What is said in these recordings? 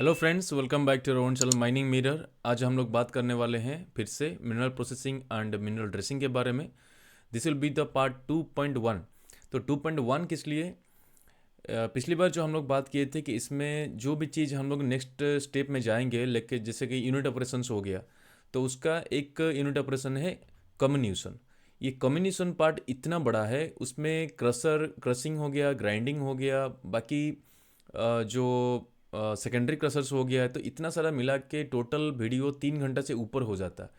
Hello friends, welcome back to own channel mining mirror. आज हम लोग बात करने वाले हैं फिर से mineral processing and mineral dressing के बारे में। This will be the part 2.1। तो 2.1 किस लिए? पिछली बार जो हम लोग बात किए थे कि इसमें जो भी चीज़ हम लोग नेक्स्ट स्टेप में जाएंगे, लेके जैसे कि यूनिट ऑपरेशंस हो गया, तो उसका एक यूनिट ऑपरेशन है कम्युनिकेशन। ये कम्युनिकेशन पार्ट इतना बड़ा है, उसमें क्रशिंग हो गया, ग्राइंडिंग हो गया, बाकी जो सेकेंडरी क्रशर्स हो गया है, तो इतना सारा मिला के टोटल वीडियो 3 घंटा से ऊपर हो जाता है।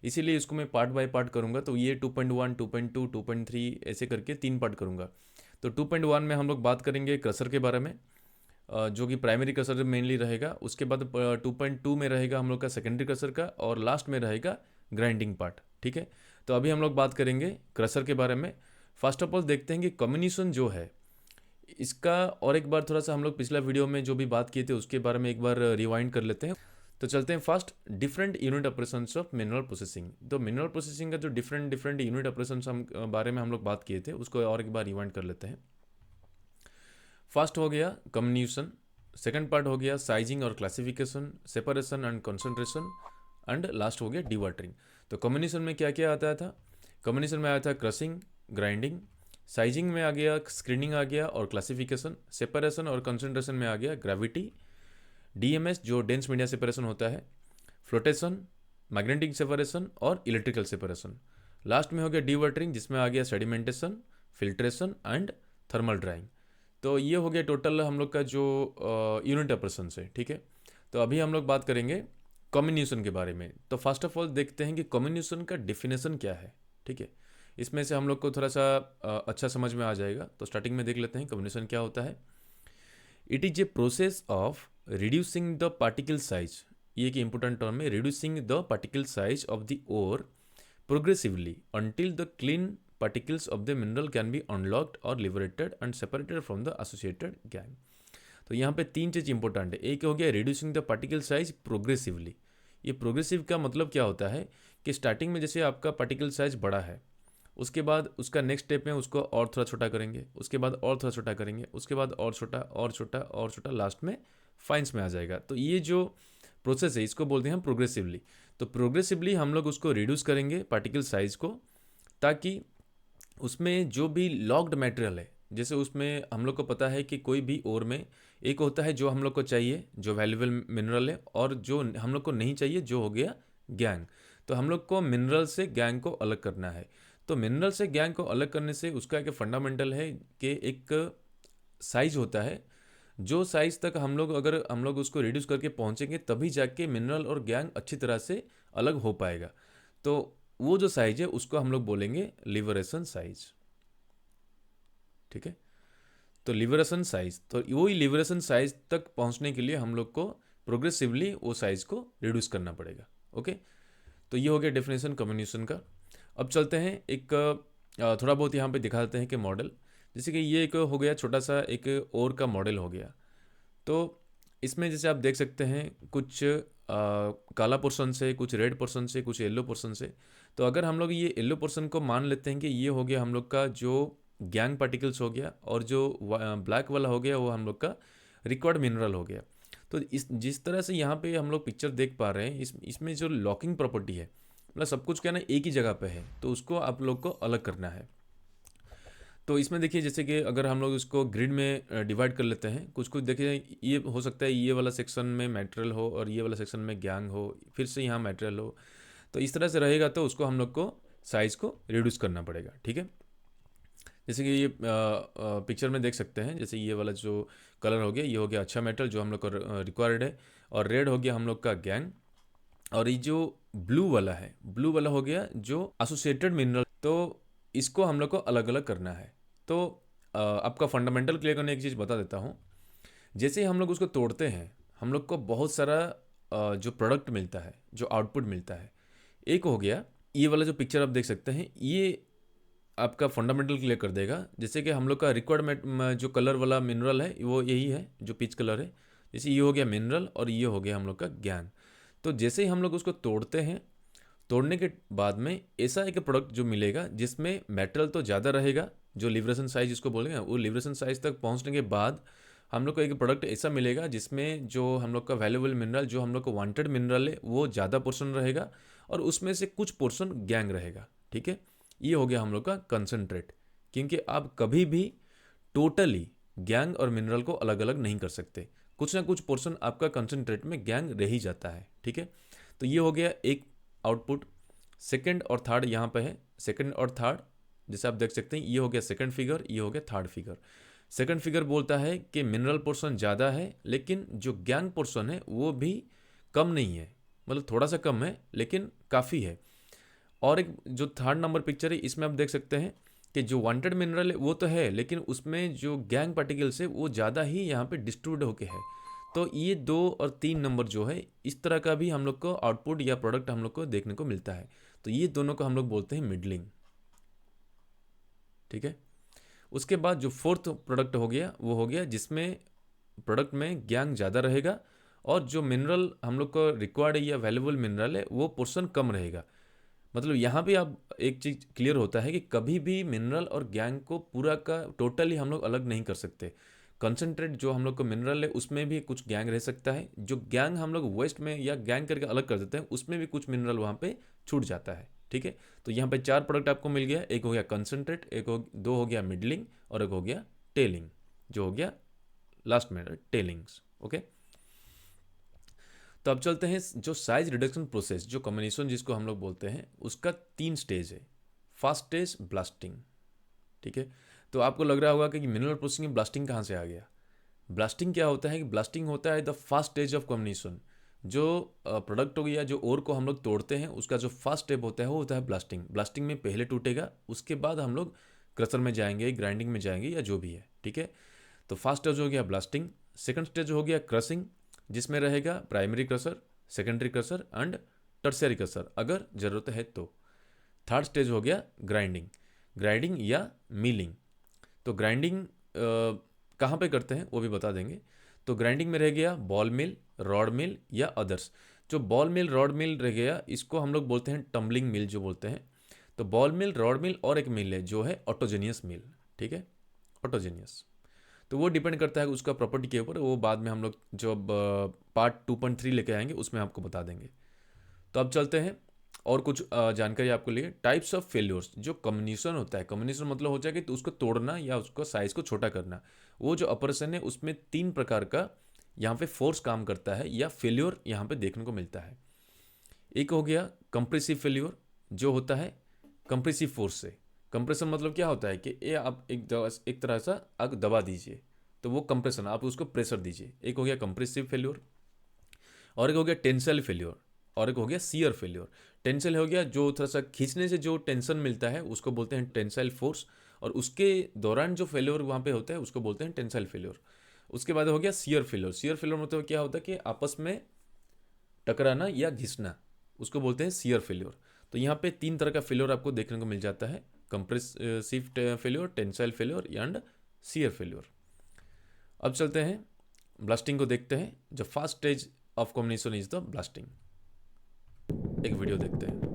इसीलिए इसको मैं पार्ट बाय पार्ट करूँगा। तो ये 2.1, 2.2, 2.3 ऐसे करके 3 पार्ट करूँगा। तो 2.1 में हम लोग बात करेंगे क्रशर के बारे में, जो कि प्राइमरी क्रशर मेनली रहेगा। उसके बाद 2.2 में रहेगा हम लोग का सेकेंडरी क्रशर का, और लास्ट में रहेगा ग्राइंडिंग पार्ट। ठीक है, तो अभी हम लोग बात करेंगे क्रशर के बारे में। फर्स्ट ऑफ ऑल देखते हैं कि कम्युनिकेशन जो है इसका, और एक बार थोड़ा सा हम लोग पिछला वीडियो में जो भी बात किए थे उसके बारे में एक बार रिवाइंड कर लेते हैं। तो चलते हैं first, different unit operations of mineral processing. तो मिनरल प्रोसेसिंग का जो डिफरेंट डिफरेंट यूनिट ऑपरेशंस हम बारे में हम लोग बात किए थे, उसको और एक बार रिवाइंड कर लेते हैं। फर्स्ट हो गया कम्युनिकेशन, सेकंड पार्ट हो गया साइजिंग और classification, separation and concentration, and last हो गया डिवाटरिंग। तो कम्युनिकेशन में क्या क्या आता था? कम्युनिकेशन में आया था क्रशिंग, ग्राइंडिंग। साइजिंग में आ गया स्क्रीनिंग आ गया और क्लासिफिकेशन। सेपरेशन और कंसंट्रेशन में आ गया ग्रेविटी, डीएमएस जो डेंस मीडिया सेपरेशन होता है, फ्लोटेशन, मैग्नेटिक सेपरेशन और इलेक्ट्रिकल सेपरेशन। लास्ट में हो गया डिवाटरिंग, जिसमें आ गया sedimentation, filtration and thermal drawing. तो ये हो गया टोटल हम लोग का जो यूनिट ऑपरेशन है। ठीक है, तो अभी हम लोग बात करेंगे कम्युनिकेशन के बारे में। तो फर्स्ट ऑफ ऑल देखते हैं कि कम्युनिकेशन का डिफिनेशन क्या है। ठीक है, इसमें से हम लोग को थोड़ा सा अच्छा समझ में आ जाएगा। तो स्टार्टिंग में देख लेते हैं कम्युनिकेशन क्या होता है। It is a process of reducing the particle size. ये एक इंपॉर्टेंट टर्म है, reducing the particle size of the ore progressively until the clean particles of the mineral can be unlocked or liberated and separated from the associated gang। तो यहाँ पे तीन चीज़ important है। एक हो गया reducing the particle size progressively. ये progressive का मतलब क्या होता है कि स्टार्टिंग में जैसे आपका पार्टिकल साइज बड़ा है, उसके बाद उसका नेक्स्ट स्टेप में उसको और थोड़ा छोटा करेंगे, उसके बाद और थोड़ा छोटा करेंगे, उसके बाद और छोटा और छोटा और छोटा, लास्ट में फाइन्स में आ जाएगा। तो ये जो प्रोसेस है इसको बोलते हैं हम प्रोग्रेसिवली। तो प्रोग्रेसिवली हम लोग उसको रिड्यूस करेंगे पार्टिकल साइज को, ताकि उसमें जो भी लॉक्ड मटेरियल है, जैसे उसमें हम लोग को पता है कि कोई भी ओर में एक होता है जो हम लोग को चाहिए जो वैल्यूबल मिनरल है, और जो हम लोग को नहीं चाहिए जो हो गया गैंग। तो हम लोग को मिनरल से गैंग को अलग करना है। तो मिनरल से गैंग को अलग करने से उसका एक फंडामेंटल है कि एक साइज होता है, जो साइज तक हम लोग उसको रिड्यूस करके पहुंचेंगे तभी जाके मिनरल और गैंग अच्छी तरह से अलग हो पाएगा। तो वो जो साइज है उसको हम लोग बोलेंगे लिबरेशन साइज। ठीक है, तो लिबरेशन साइज, तो वही लिबरेशन साइज तक पहुंचने के लिए हम लोग को प्रोग्रेसिवली वो साइज को रिड्यूस करना पड़ेगा। ओके, तो ये हो गया डेफिनेशन कम्युनिकेशन का। अब चलते हैं एक थोड़ा बहुत यहाँ पे दिखा देते हैं कि मॉडल, जैसे कि ये एक हो गया छोटा सा एक और का मॉडल हो गया। तो इसमें जैसे आप देख सकते हैं कुछ काला पोर्शन से, कुछ रेड पोर्शन से, कुछ येलो पोर्शन से। तो अगर हम लोग ये येलो पोर्शन को मान लेते हैं कि ये हो गया हम लोग का जो गैंग पार्टिकल्स हो गया, और जो ब्लैक वाला हो गया वो हम लोग का रिक्वायर्ड मिनरल हो गया। तो इस जिस तरह से यहाँ पे हम लोग पिक्चर देख पा रहे हैं, इसमें जो लॉकिंग प्रॉपर्टी है, मतलब सब कुछ क्या ना एक ही जगह पे है, तो उसको आप लोग को अलग करना है। तो इसमें देखिए जैसे कि अगर हम लोग इसको ग्रिड में डिवाइड कर लेते हैं, कुछ कुछ देखिए ये हो सकता है ये वाला सेक्शन में मटेरियल हो और ये वाला सेक्शन में गैंग हो, फिर से यहाँ मटेरियल हो। तो इस तरह से रहेगा, तो उसको हम लोग को साइज़ को रिड्यूस करना पड़ेगा। ठीक है, जैसे कि ये पिक्चर में देख सकते हैं, जैसे ये वाला जो कलर हो गया ये हो गया अच्छा मेटल जो हम लोग को रिक्वायर्ड है, और रेड हो गया हम लोग का गैंग, और ये जो ब्लू वाला है, ब्लू वाला हो गया जो एसोसिएटेड मिनरल। तो इसको हम लोग को अलग अलग करना है। तो आपका फंडामेंटल क्लियर करने एक चीज़ बता देता हूँ। जैसे ही हम लोग उसको तोड़ते हैं, हम लोग को बहुत सारा जो प्रोडक्ट मिलता है, जो आउटपुट मिलता है। एक हो गया ये वाला जो पिक्चर आप देख सकते हैं, ये आपका फंडामेंटल क्लियर कर देगा। जैसे कि हम लोग का रिक्वायर्ड जो कलर वाला मिनरल है वो यही है जो पीच कलर है। जैसे ये हो गया मिनरल और ये हो गया हम लोग का ज्ञान। तो जैसे ही हम लोग उसको तोड़ते हैं, तोड़ने के बाद में ऐसा एक प्रोडक्ट जो मिलेगा जिसमें मेटल तो ज़्यादा रहेगा, जो लिबरेशन साइज इसको बोलेंगे, वो लिबरेशन साइज तक पहुंचने के बाद हम लोग को एक प्रोडक्ट ऐसा मिलेगा जिसमें जो हम लोग का वैल्यूएबल मिनरल, जो हम लोग को वांटेड मिनरल है, वो ज़्यादा पोर्शन रहेगा और उसमें से कुछ पोर्शन गैंग रहेगा। ठीक है, ये हो गया हम लोग का कंसनट्रेट। क्योंकि आप कभी भी टोटली गैंग और मिनरल को अलग अलग नहीं कर सकते, कुछ ना कुछ पोर्शन आपका कंसनट्रेट में गैंग रह ही जाता है। ठीक है, तो ये हो गया एक आउटपुट। सेकंड और थर्ड यहाँ पे है, सेकंड और थर्ड जैसे आप देख सकते हैं, ये हो गया सेकंड फिगर, ये हो गया थर्ड फिगर। सेकंड फिगर बोलता है कि मिनरल पोर्शन ज़्यादा है लेकिन जो गैंग पोर्शन है वो भी कम नहीं है, मतलब थोड़ा सा कम है लेकिन काफ़ी है। और एक जो थर्ड नंबर पिक्चर है इसमें आप देख सकते हैं कि जो वांटेड मिनरल है वो तो है लेकिन उसमें जो गैंग पार्टिकल्स है वो ज़्यादा ही यहाँ पे डिस्ट्रीब्यूट होके है। तो ये 2 और 3 नंबर जो है इस तरह का भी हम लोग को आउटपुट या प्रोडक्ट हम लोग को देखने को मिलता है। तो ये दोनों को हम लोग बोलते हैं मिडलिंग। ठीक है, उसके बाद जो फोर्थ प्रोडक्ट हो गया वो हो गया जिसमें प्रोडक्ट में गैंग ज़्यादा रहेगा और जो मिनरल हम लोग को रिक्वायर्ड है या वैल्यूएबल मिनरल है वो पोर्शन कम रहेगा। मतलब यहाँ पे आप एक चीज़ क्लियर होता है कि कभी भी मिनरल और गैंग को पूरा का टोटली हम लोग अलग नहीं कर सकते। कंसनट्रेट जो हम लोग को मिनरल है उसमें भी कुछ गैंग रह सकता है, जो गैंग हम लोग वेस्ट में या गैंग करके अलग कर देते हैं उसमें भी कुछ मिनरल वहाँ पे छूट जाता है। ठीक है, तो यहाँ पे 4 प्रोडक्ट आपको मिल गया, एक हो गया कंसनट्रेट, दो हो गया मिडलिंग और एक हो गया टेलिंग, जो हो गया लास्ट में टेलिंग्स। ओके, तो अब चलते हैं जो साइज रिडक्शन प्रोसेस, जो कम्बिनेशन जिसको हम लोग बोलते हैं, उसका 3 स्टेज है। First stage blasting. ठीक है, तो आपको लग रहा होगा कि मिनरल प्रोसेसिंग में ब्लास्टिंग कहाँ से आ गया। ब्लास्टिंग क्या होता है कि ब्लास्टिंग होता है the first stage of combination. जो प्रोडक्ट हो गया, जो ओर को हम लोग तोड़ते हैं उसका जो फर्स्ट स्टेप होता है वो होता है ब्लास्टिंग। ब्लास्टिंग में पहले टूटेगा, उसके बाद हम लोग क्रशर में जाएंगे, ग्राइंडिंग में जाएंगे या जो भी है। ठीक है, तो फर्स्ट स्टेज हो गया ब्लास्टिंग। सेकंड स्टेज हो गया क्रशिंग, जिसमें रहेगा primary crusher, secondary crusher and tertiary crusher अगर ज़रूरत है तो। थर्ड स्टेज हो गया ग्राइंडिंग, ग्राइंडिंग या मिलिंग। तो ग्राइंडिंग कहाँ पे करते हैं वो भी बता देंगे। तो ग्राइंडिंग में रह गया बॉल मिल, रॉड मिल या अदर्स। जो बॉल मिल रॉड मिल रह गया इसको हम लोग बोलते हैं टम्बलिंग मिल जो बोलते हैं। तो बॉल मिल, रॉड मिल और एक मिल है जो है ऑटोजेनियस मिल। ठीक है, ऑटोजेनियस, तो वो डिपेंड करता है उसका प्रॉपर्टी के ऊपर, वो बाद में हम लोग जब पार्ट 2.3 लेके आएंगे उसमें आपको बता देंगे। तो अब चलते हैं और कुछ जानकारी आपको लिए। टाइप्स ऑफ फेल्योर्स, जो कम्युनिकेशन होता है, कम्युनिकेशन मतलब हो जाए कि तो उसको तोड़ना या उसको साइज को छोटा करना, वो जो ऑपरेशन है उसमें 3 प्रकार का यहाँ पे फोर्स काम करता है या फेल्योर यहाँ पे देखने को मिलता है। एक हो गया कंप्रेसिव फेल्योर, जो होता है कंप्रेसिव फोर्स से। कंप्रेशन मतलब क्या होता है कि ये आप एक तरह से आग दबा दीजिए तो वो कंप्रेशन, आप उसको प्रेशर दीजिए। एक हो गया कंप्रेसिव फेल्योर, और एक हो गया टेंसाइल फेल्योर, और एक हो गया शियर फेल्योर। टेंसाइल हो गया जो थोड़ा सा खींचने से जो टेंशन मिलता है उसको बोलते हैं टेंसाइल फोर्स, और उसके दौरान जो फेल्योर वहाँ पे होता है उसको बोलते हैं टेंसाइल फेल्योर। उसके बाद हो गया शियर फेल्योर। शियर फेल्योर मतलब क्या होता है कि आपस में टकराना या घिसना, उसको बोलते हैं शियर फेल्योर। तो यहाँ पे 3 तरह का फेल्योर आपको देखने को मिल जाता है, compressive failure, tensile failure and shear failure. अब चलते हैं ब्लास्टिंग को देखते हैं। जो first stage of combination is the blasting. एक वीडियो देखते हैं।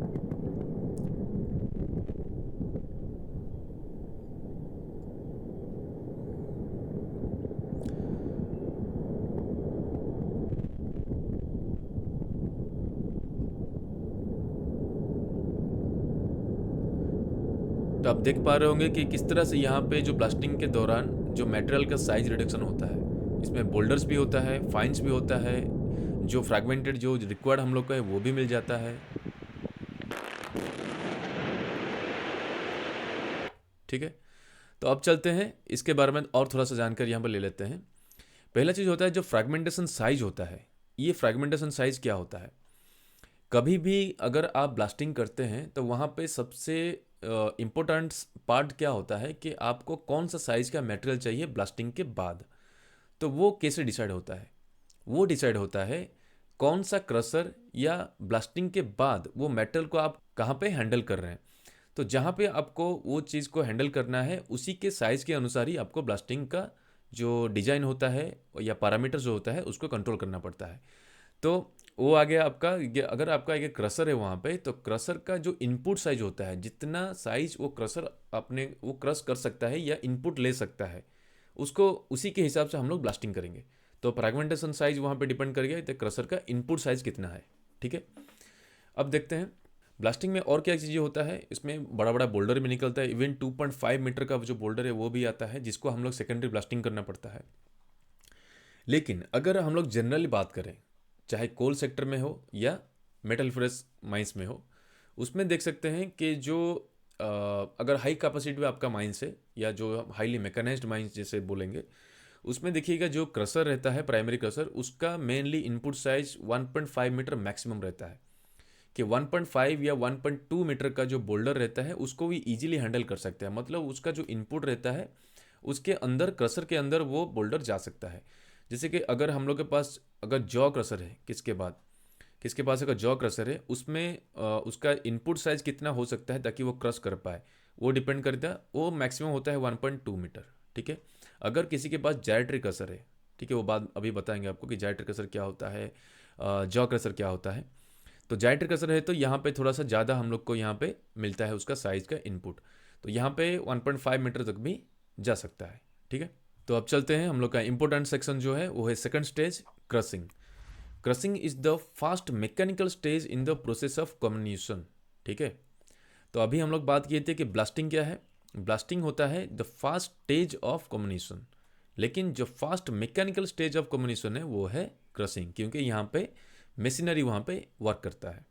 तो आप देख पा रहे होंगे कि किस तरह से यहाँ पे जो ब्लास्टिंग के दौरान जो मटेरियल का साइज रिडक्शन होता है, इसमें बोल्डर्स भी होता है, फाइन्स भी होता है, जो फ्रैगमेंटेड जो रिक्वायर्ड हम लोग का है वो भी मिल जाता है। ठीक है, तो अब चलते हैं इसके बारे में और थोड़ा सा जानकारी यहाँ पर ले लेते हैं। पहला चीज़ होता है जो फ्रैगमेंटेशन साइज होता है। ये फ्रैगमेंटेशन साइज क्या होता है, कभी भी अगर आप ब्लास्टिंग करते हैं तो वहाँ पे सबसे इम्पोर्टेंट पार्ट क्या होता है कि आपको कौन सा साइज़ का मटेरियल चाहिए ब्लास्टिंग के बाद। तो वो कैसे डिसाइड होता है, वो डिसाइड होता है कौन सा क्रशर या ब्लास्टिंग के बाद वो मेटल को आप कहाँ पे हैंडल कर रहे हैं। तो जहाँ पे आपको वो चीज़ को हैंडल करना है उसी के साइज़ के अनुसार ही आपको ब्लास्टिंग का जो डिज़ाइन होता है या पैरामीटर जो होता है उसको कंट्रोल करना पड़ता है। तो वो आ गया आपका, अगर आपका एक क्रशर है वहाँ पे, तो क्रशर का जो इनपुट साइज होता है, जितना साइज वो क्रशर अपने वो क्रश कर सकता है या इनपुट ले सकता है, उसको उसी के हिसाब से हम लोग ब्लास्टिंग करेंगे। तो फ्रैगमेंटेशन साइज वहाँ पे डिपेंड करेगा तो क्रशर का इनपुट साइज कितना है। ठीक है, अब देखते हैं ब्लास्टिंग में और क्या चीज़ें होता है। इसमें बड़ा बड़ा बोल्डर भी निकलता है, इवन 2.5 मीटर का जो बोल्डर है वो भी आता है, जिसको हम लोग सेकेंडरी ब्लास्टिंग करना पड़ता है। लेकिन अगर हम लोग जनरली बात करें, चाहे कोल सेक्टर में हो या मेटल फ्रेश माइंस में हो, उसमें देख सकते हैं कि जो अगर हाई कैपेसिटी में आपका माइंस है या जो हाईली मैकेनाइज्ड माइंस जैसे बोलेंगे, उसमें देखिएगा जो क्रशर रहता है, प्राइमरी क्रशर, उसका mainly input size 1.5 meter maximum रहता है। कि 1.5 या 1.2 मीटर का जो बोल्डर रहता है उसको भी इजीली हैंडल कर सकते हैं। मतलब उसका जो इनपुट रहता है उसके अंदर, क्रशर के अंदर वो बोल्डर जा सकता है। जैसे कि अगर हम लोग के पास अगर जॉ क्रशर है, किसके पास अगर जॉ क्रशर है, उसमें उसका इनपुट साइज कितना हो सकता है ताकि वो क्रश कर पाए, वो डिपेंड करता है। वो मैक्सिमम होता है 1.2 मीटर। ठीक है, अगर किसी के पास जायट्री क्रशर है, ठीक है, वो बात अभी बताएंगे आपको कि जायट्री क्रशर क्या होता है, जॉ क्रशर क्या होता है। तो जायट्री क्रशर है तो यहाँ पे थोड़ा सा ज़्यादा हम लोग को यहाँ पे मिलता है उसका साइज का इनपुट, तो यहाँ पे 1.5 मीटर तक भी जा सकता है। ठीक है, तो अब चलते हैं हम लोग का इंपॉर्टेंट सेक्शन जो है वो है second stage, crushing. Crushing is the fast mechanical stage in the process of communication. ठीक है, तो अभी हम लोग बात किए थे कि ब्लास्टिंग क्या है। ब्लास्टिंग होता है the fast stage of communication, लेकिन जो fast mechanical stage of communication है वो है क्रशिंग, क्योंकि यहाँ पे मशीनरी वहाँ पे वर्क करता है।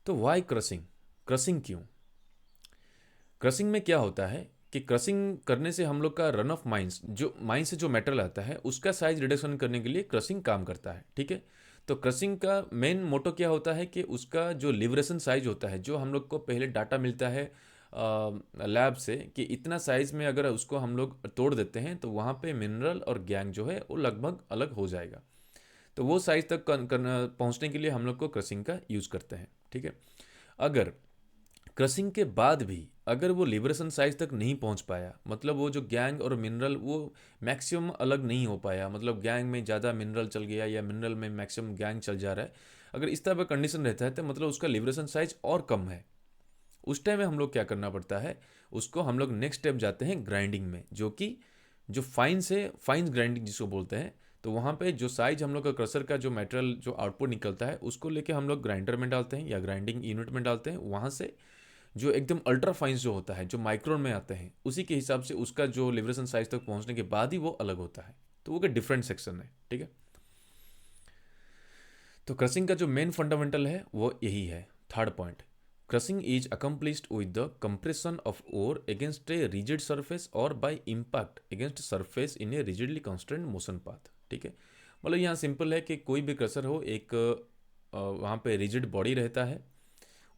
तो वाई क्रशिंग, क्रशिंग क्यों? क्रशिंग में क्या होता है कि क्रशिंग करने से हम लोग का रन ऑफ माइंस, जो माइंस से जो मेटल आता है उसका साइज रिडक्शन करने के लिए क्रशिंग काम करता है। ठीक है, तो क्रशिंग का मेन मोटो क्या होता है कि उसका जो लिबरेशन साइज होता है, जो हम लोग को पहले डाटा मिलता है लैब से कि इतना साइज में अगर उसको हम लोग तोड़ देते हैं तो वहाँ पे मिनरल और गैंग जो है वो लगभग अलग हो जाएगा। तो वो साइज तक पहुँचने के लिए हम लोग को क्रशिंग का यूज़ करते हैं। ठीक है, अगर क्रशिंग के बाद भी अगर वो लिबरेशन साइज तक नहीं पहुंच पाया, मतलब वो जो गैंग और मिनरल वो मैक्सिमम अलग नहीं हो पाया, मतलब गैंग में ज़्यादा मिनरल चल गया या मिनरल में मैक्सिमम गैंग चल जा रहा है, अगर इस तरह का कंडीशन रहता है तो मतलब उसका लिबरेशन साइज और कम है। उस टाइम में हम लोग क्या करना पड़ता है, उसको हम लोग नेक्स्ट स्टेप जाते हैं ग्राइंडिंग में, जो कि जो फाइन से फाइन ग्राइंडिंग जिसको बोलते हैं। तो वहाँ पे जो साइज हम लोग का क्रशर का जो मटेरियल जो आउटपुट निकलता है उसको लेके हम लोग ग्राइंडर में डालते हैं या ग्राइंडिंग यूनिट में डालते हैं। वहाँ से जो एकदम अल्ट्रा फाइंस जो होता है, जो माइक्रोन में आते हैं, उसी के हिसाब से उसका जो लिबरेशन साइज तक पहुँचने के बाद ही वो अलग होता है। तो वो का डिफरेंट सेक्शन है। ठीक है, तो क्रशिंग का जो मेन फंडामेंटल है वो यही है। Third point, crushing is accomplished with the compression of ore against a rigid surface or by impact against surface in a rigidly constant motion path. ठीक है, मतलब यहाँ सिंपल है कि कोई भी क्रशर हो, एक वहाँ पे रिजिड बॉडी रहता है,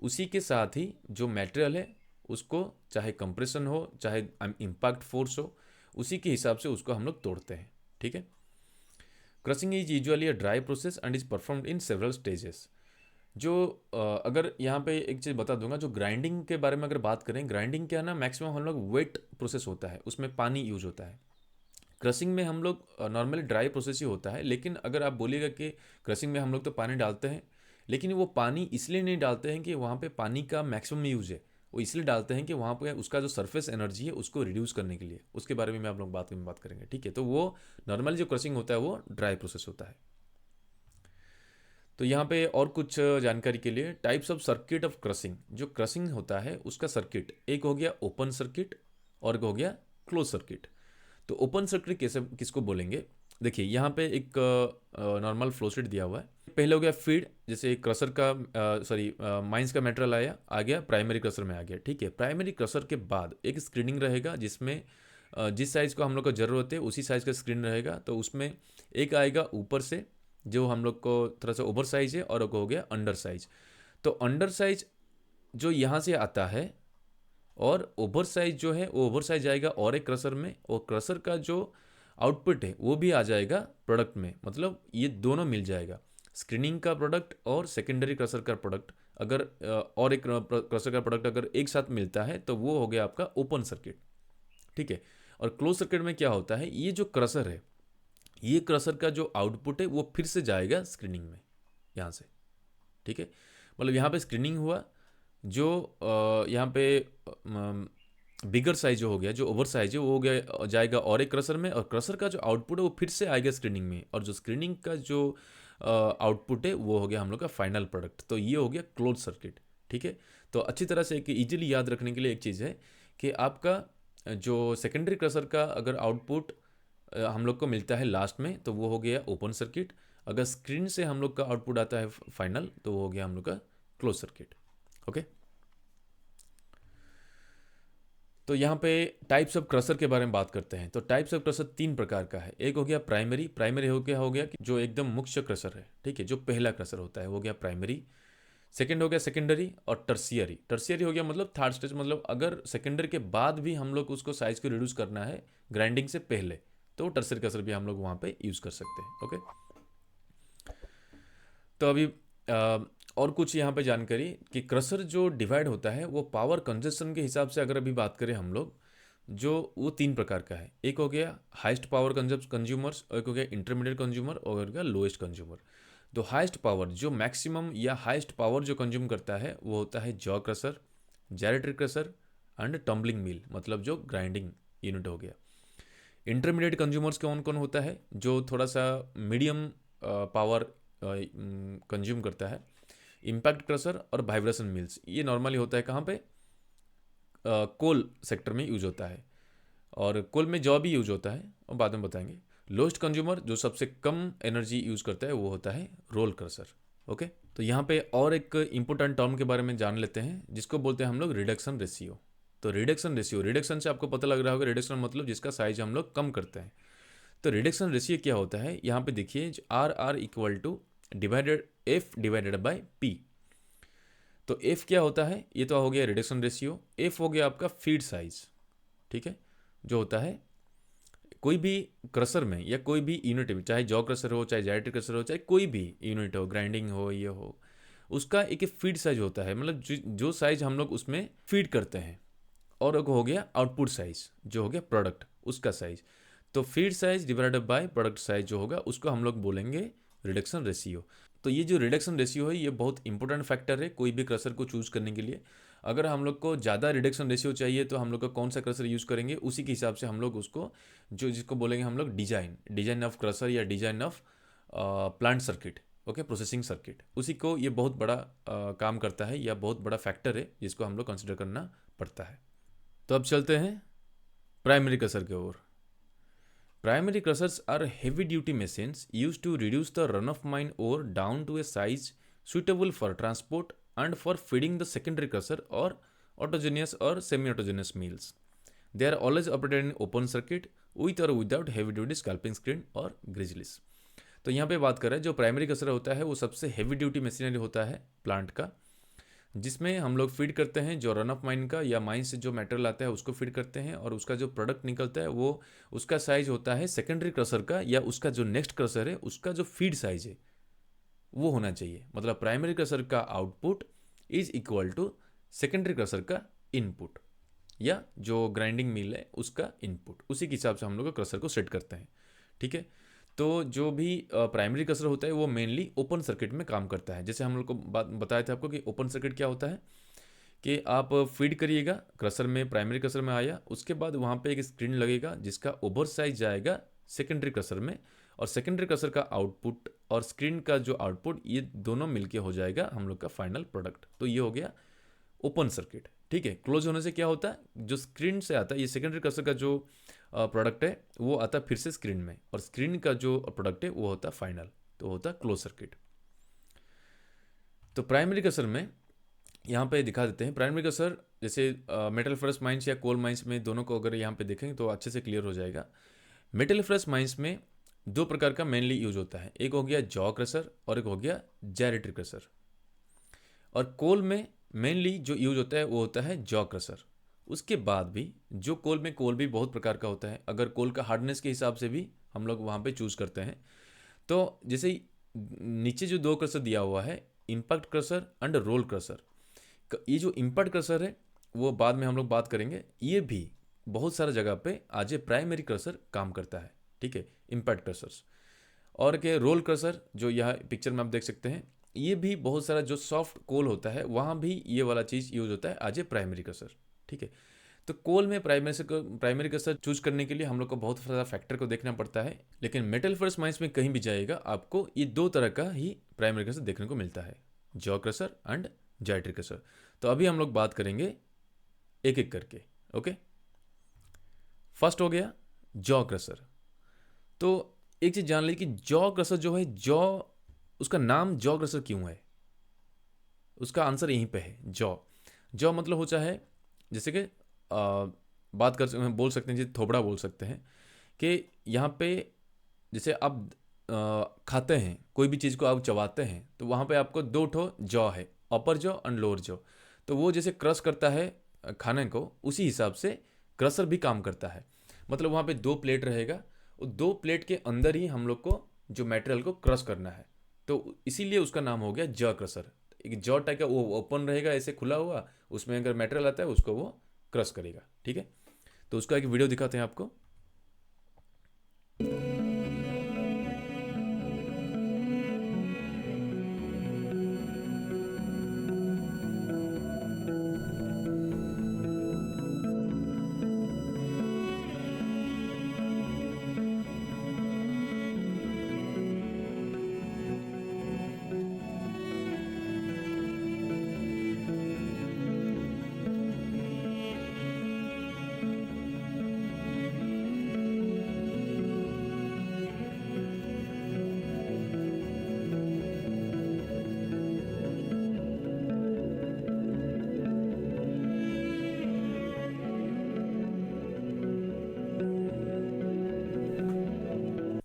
उसी के साथ ही जो मटेरियल है उसको चाहे कंप्रेशन हो चाहे इम्पैक्ट फोर्स हो, उसी के हिसाब से उसको हम लोग तोड़ते हैं। ठीक है, crushing is usually a dry process and is performed in several stages. जो अगर यहाँ पे एक चीज़ बता दूंगा, जो ग्राइंडिंग के बारे में अगर बात करें, ग्राइंडिंग क्या है ना, मैक्सिमम हम लोग वेट प्रोसेस होता है, उसमें पानी यूज होता है। क्रशिंग में हम लोग नॉर्मली ड्राई प्रोसेस ही होता है, लेकिन अगर आप बोलिएगा कि क्रशिंग में हम लोग तो पानी डालते हैं, लेकिन वो पानी इसलिए नहीं डालते हैं कि वहाँ पे पानी का मैक्सिमम यूज है, वो इसलिए डालते हैं कि वहाँ पे उसका जो सरफेस एनर्जी है उसको रिड्यूस करने के लिए। उसके बारे में आप लोग बात में बात करेंगे। ठीक है, तो वो नॉर्मली जो क्रशिंग होता है वो ड्राई प्रोसेस होता है। तो यहाँ पे और कुछ जानकारी के लिए, types of circuit of crushing, जो क्रशिंग होता है उसका सर्किट, एक हो गया ओपन सर्किट और एक हो गया क्लोज सर्किट। तो ओपन सर्किट कैसे किसको बोलेंगे, देखिए यहाँ पे एक नॉर्मल फ्लो शीट दिया हुआ है। पहले हो गया फीड, जैसे क्रशर का माइंस का मटेरियल आया, आ गया प्राइमरी क्रशर में आ गया। ठीक है, प्राइमरी क्रशर के बाद एक स्क्रीनिंग रहेगा, जिसमें जिस साइज़ को हम लोग को ज़रूरत है उसी साइज़ का स्क्रीन रहेगा। तो उसमें एक आएगा ऊपर से जो हम लोग को थोड़ा सा ओवर साइज है, और एक हो गया अंडर साइज। तो अंडर साइज जो यहाँ से आता है और ओवर साइज जो है वो ओवर साइज जाएगा और एक क्रशर में, और क्रशर का जो आउटपुट है वो भी आ जाएगा प्रोडक्ट में, मतलब ये दोनों मिल जाएगा, स्क्रीनिंग का प्रोडक्ट और सेकेंडरी क्रशर का प्रोडक्ट। अगर और एक क्रशर का प्रोडक्ट अगर एक साथ मिलता है तो वो हो गया आपका ओपन सर्किट। ठीक है, और क्लोज सर्किट में क्या होता है, ये जो क्रशर है, ये क्रशर का जो आउटपुट है वो फिर से जाएगा स्क्रीनिंग में यहाँ से। ठीक है, मतलब यहाँ पे स्क्रीनिंग हुआ, जो यहाँ पे बिगर साइज जो हो गया, जो ओवर साइज है वो हो गया जाएगा और एक क्रसर में, और क्रसर का जो आउटपुट है वो फिर से आएगा स्क्रीनिंग में, और जो स्क्रीनिंग का जो आउटपुट है वो हो गया हम लोग का फाइनल प्रोडक्ट। तो ये हो गया क्लोज सर्किट। ठीक है, तो अच्छी तरह से एक इजीली याद रखने के लिए एक चीज़ है कि आपका जो सेकेंडरी क्रसर का अगर आउटपुट हम लोग को मिलता है लास्ट में तो वो हो गया ओपन सर्किट। अगर स्क्रीन से हम लोग का आउटपुट आता है फाइनल तो वो हो गया हम लोग का क्लोज सर्किट। ओके, तो यहाँ पे टाइप्स ऑफ क्रसर के बारे में बात करते हैं। तो टाइप्स ऑफ क्रसर 3 प्रकार का है। एक हो गया प्राइमरी। प्राइमरी हो गया कि जो एकदम मुख्य क्रसर है, ठीक है, जो पहला क्रसर होता है वो हो गया प्राइमरी। सेकंड हो गया सेकेंडरी, और टर्सियरी। टर्सियरी हो गया मतलब थर्ड स्टेज, मतलब अगर सेकेंडरी के बाद भी हम लोग उसको साइज को रिड्यूस करना है ग्राइंडिंग से पहले तो टर्सियरी क्रसर भी हम लोग वहाँ पे यूज़ कर सकते हैं। ओके, तो अभी और कुछ यहाँ पे जानकारी कि क्रसर जो डिवाइड होता है वो पावर कंजप्शन के हिसाब से अगर अभी बात करें हम लोग, जो वो 3 प्रकार का है। एक हो गया हाईएस्ट पावर कंज्यूमर्स, और एक हो गया इंटरमीडिएट कंज्यूमर, और एक हो गया लोएस्ट कंज्यूमर। तो हाईएस्ट पावर जो मैक्सिमम या हाईएस्ट पावर जो कंज्यूम करता है वो होता है jaw crusher, gyratory crusher and tumbling mill, मतलब जो ग्राइंडिंग यूनिट हो गया। इंटरमीडिएट कंज्यूमर्स कौन कौन होता है, जो थोड़ा सा मीडियम पावर कंज्यूम करता है। इम्पैक्ट क्रसर और वाइब्रेशन मिल्स, ये नॉर्मली होता है कहाँ पे, कोल सेक्टर में यूज होता है, और कोल में जॉ भी यूज होता है और बाद में बताएंगे। लोएस्ट कंज्यूमर जो सबसे कम एनर्जी यूज करता है वो होता है रोल क्रसर। ओके, तो यहाँ पे और एक इंपॉर्टेंट टर्म के बारे में जान लेते हैं जिसको बोलते हैं हम लोग रिडक्शन रेशियो। तो रिडक्शन रेशियो, रिडक्शन से आपको पता लग रहा होगा, रिडक्शन मतलब जिसका साइज हम लोग कम करते हैं। तो रिडक्शन रेशियो क्या होता है, यहाँ पे देखिए R equal to divided F divided by P. तो एफ क्या होता है, ये तो हो गया रिडक्शन रेशियो। एफ हो गया आपका फीड साइज, ठीक है, जो होता है कोई भी क्रसर में या कोई भी यूनिट में, चाहे जॉ क्रसर हो, चाहे जायरेट्रिक क्रसर हो, चाहे कोई भी यूनिट हो, ग्राइंडिंग हो, ये हो, उसका एक फीड साइज होता है, मतलब जो साइज हम लोग उसमें फीड करते हैं। और एक हो गया आउटपुट साइज जो हो गया प्रोडक्ट, उसका साइज। तो feed size divided by product size जो होगा उसको हम लोग बोलेंगे रिडक्शन रेशियो। तो ये जो रिडक्शन रेशियो है ये बहुत इंपॉर्टेंट फैक्टर है कोई भी क्रसर को चूज करने के लिए। अगर हम लोग को ज़्यादा रिडक्शन रेशियो चाहिए तो हम लोग का कौन सा क्रसर यूज़ करेंगे, उसी के हिसाब से हम लोग उसको जो जिसको बोलेंगे हम लोग डिजाइन ऑफ क्रसर या design of plant circuit, okay, processing circuit, उसी को ये बहुत बड़ा काम करता है या बहुत बड़ा फैक्टर है जिसको हम लोग कंसिडर करना पड़ता है। तो अब चलते हैं प्राइमरी क्रसर की ओर। Primary crushers are heavy duty machines used to reduce the run of mine ore down to a size suitable for transport and for feeding the secondary crusher or autogenous or semi-autogenous mills. They are always operated in open circuit with or without heavy duty scalping screen or grizzlies. तो यहाँ पे बात कर रहे हैं जो primary crusher होता है वो सबसे हेवी ड्यूटी मशीनरी होता है प्लांट का, जिसमें हम लोग फीड करते हैं जो रन ऑफ माइन का या माइन से जो मेटेरियल आता है उसको फीड करते हैं, और उसका जो प्रोडक्ट निकलता है वो उसका साइज होता है सेकेंडरी क्रशर का या उसका जो नेक्स्ट क्रशर है उसका जो फीड साइज है वो होना चाहिए। मतलब प्राइमरी क्रशर का output is equal to secondary crusher का इनपुट या जो ग्राइंडिंग मिल है उसका इनपुट, उसी के हिसाब से हम लोग क्रशर को सेट करते हैं। ठीक है, तो जो भी प्राइमरी क्रशर होता है वो मेनली ओपन सर्किट में काम करता है। जैसे हम लोग को बात बताया था आपको कि ओपन सर्किट क्या होता है कि आप फीड करिएगा क्रशर में, प्राइमरी क्रशर में आया, उसके बाद वहाँ पे एक स्क्रीन लगेगा जिसका ओवर साइज जाएगा सेकेंडरी क्रशर में, और सेकेंडरी क्रशर का आउटपुट और स्क्रीन का जो आउटपुट ये दोनों मिलके हो जाएगा हम लोग का फाइनल प्रोडक्ट। तो ये हो गया ओपन सर्किट। ठीक है, क्लोज होने से क्या होता है, जो स्क्रीन से आता है ये सेकेंडरी क्रशर का जो प्रोडक्ट है वो आता है फिर से स्क्रीन में, और स्क्रीन का जो प्रोडक्ट है वो होता है फाइनल, तो होता है क्लोज सर्किट। तो प्राइमरी क्रशर में यहाँ पे दिखा देते हैं। प्राइमरी क्रशर जैसे मेटल फ्रेश माइंस या कोल माइंस में दोनों को अगर यहाँ पे देखेंगे तो अच्छे से क्लियर हो जाएगा। मेटल फ्रेश माइंस में 2 प्रकार का मेनली यूज होता है, एक हो गया जॉ क्रशर और एक हो गया जायरेट्रिक क्रशर। और कोल में मेनली जो यूज होता है वो होता है जॉ क्रशर। उसके बाद भी जो कोल में कोल भी बहुत प्रकार का होता है, अगर कोल का हार्डनेस के हिसाब से भी हम लोग वहाँ पे चूज करते हैं। तो जैसे नीचे जो 2 क्रशर दिया हुआ है, impact crusher and roll crusher, ये जो इम्पैक्ट क्रशर है वो बाद में हम लोग बात करेंगे, ये भी बहुत सारा जगह पे आज प्राइमरी क्रशर काम करता है। ठीक है, इम्पैक्ट क्रशर्स। और के रोल क्रशर जो यह पिक्चर में आप देख सकते हैं, ये भी बहुत सारा जो सॉफ्ट कोल होता है वहाँ भी ये वाला चीज़ यूज होता है आज प्राइमरी क्रशर। ठीक है, तो कोल में प्राइमरी क्रशर चूज करने के लिए हम लोग को बहुत सारा फैक्टर को देखना पड़ता है, लेकिन मेटल फर्स्ट माइंस में कहीं भी जाएगा आपको ये दो तरह का ही प्राइमरी क्रशर देखने को मिलता है, जॉ क्रशर एंड जाइट्री क्रशर। तो अभी हम लोग बात करेंगे एक एक करके। ओके, फर्स्ट हो गया जॉ क्रशर। तो एक चीज जान ली कि जॉ क्रशर जो है, जॉ, उसका नाम जॉ क्रशर क्यों है, उसका आंसर यहीं पे है। जॉ, जॉ मतलब होता है, जैसे कि बात कर बोल सकते हैं, जैसे थोबड़ा बोल सकते हैं कि यहाँ पे जैसे आप खाते हैं कोई भी चीज़ को आप चबाते हैं तो वहाँ पे आपको दो ठो जॉ है, अपर जॉ एंड लोअर जॉ। तो वो जैसे क्रश करता है खाने को, उसी हिसाब से क्रशर भी काम करता है। मतलब वहाँ पे दो प्लेट रहेगा, वो दो प्लेट के अंदर ही हम लोग को जो मटेरियल को क्रश करना है, तो इसीलिए उसका नाम हो गया जॉ क्रशर। एक जॉ टाइप का वो ओपन रहेगा ऐसे खुला हुआ, उसमें अगर मटेरियल आता है उसको वो क्रश करेगा। ठीक है, तो उसका एक वीडियो दिखाते हैं आपको।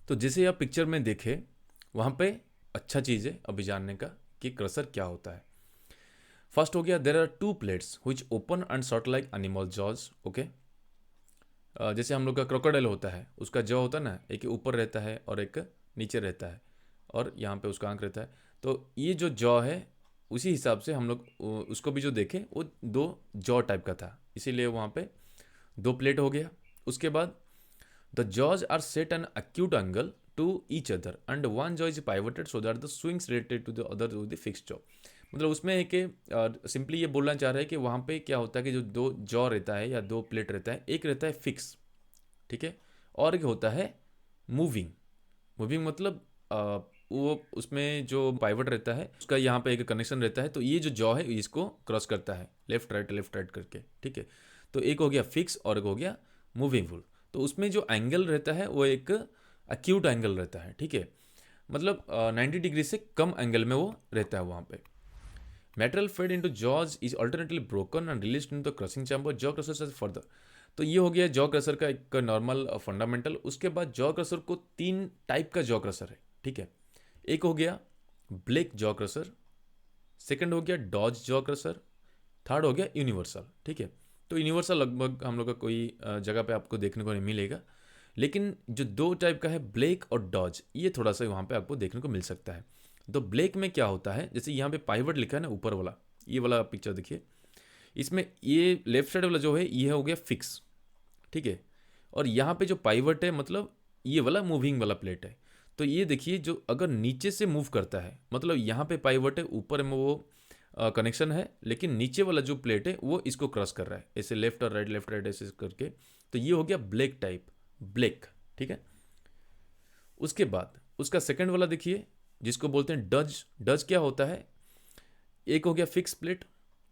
तो जैसे आप पिक्चर में देखे, वहाँ पे अच्छा चीज़ है अभी जानने का कि क्रशर क्या होता है। फर्स्ट हो गया, there are two plates which open and shut like animal jaws. Okay, जैसे हम लोग का क्रोकोडाइल होता है, उसका जॉ होता है ना, एक ऊपर रहता है और एक नीचे रहता है, और यहाँ पे उसका आंख रहता है। तो ये जो जॉ है, उसी हिसाब से हम लोग उसको भी जो देखे वो दो जॉ टाइप का था, इसीलिए वहाँ पे दो प्लेट हो गया। उसके बाद the jaws are set an acute angle to each other and one jaw is pivoted so that the swings related to the other with the fixed jaw। मतलब उसमें है कि सिंपली ये बोलना चाह रहे हैं कि वहाँ पे क्या होता है कि जो दो जॉ रहता है या दो प्लेट रहता है, एक रहता है फिक्स, ठीक है, और एक होता है मूविंग। मूविंग मतलब वो उसमें जो पाइवट रहता है उसका यहाँ पे एक कनेक्शन रहता है, तो ये जो जॉ है इसको क्रॉस करता है लेफ्ट राइट करके। ठीक है, तो एक हो गया फिक्स और एक हो गया मूविंग। तो उसमें जो एंगल रहता है वो एक एक्यूट एंगल रहता है। ठीक है, मतलब 90 डिग्री से कम एंगल में वो रहता है वहाँ पे। Material fade into jaws is alternately broken and released into the crushing chamber, jaw crusher further. तो ये हो गया जॉ क्रशर का एक नॉर्मल फंडामेंटल। उसके बाद जॉ क्रशर को तीन टाइप का जॉ क्रशर है। ठीक है, एक हो गया ब्लेक जॉ क्रशर, सेकंड हो गया डॉज जॉ क्रशर, थर्ड हो गया यूनिवर्सल। ठीक है, तो यूनिवर्सल लगभग हम लोग का कोई जगह पे आपको देखने को नहीं मिलेगा, लेकिन जो दो टाइप का है ब्लेक और डॉज, ये थोड़ा सा वहाँ पे आपको देखने को मिल सकता है। तो ब्लेक में क्या होता है, जैसे यहाँ पे पाइवट लिखा है ना ऊपर वाला, ये वाला पिक्चर देखिए, इसमें ये लेफ्ट साइड वाला जो है ये हो गया फिक्स। ठीक है, और यहाँ पे जो पाइवट है मतलब ये वाला मूविंग वाला प्लेट है। तो ये देखिए, जो अगर नीचे से मूव करता है मतलब यहाँ पे पाइवट है, ऊपर में वो कनेक्शन है, लेकिन नीचे वाला जो प्लेट है वो इसको क्रॉस कर रहा है ऐसे लेफ्ट और राइट लेफ्ट राइट ऐसे करके। तो ये हो गया ब्लेक टाइप, ब्लेक। ठीक है, उसके बाद उसका सेकंड वाला देखिए जिसको बोलते हैं डज। डज क्या होता है, एक हो गया फिक्स प्लेट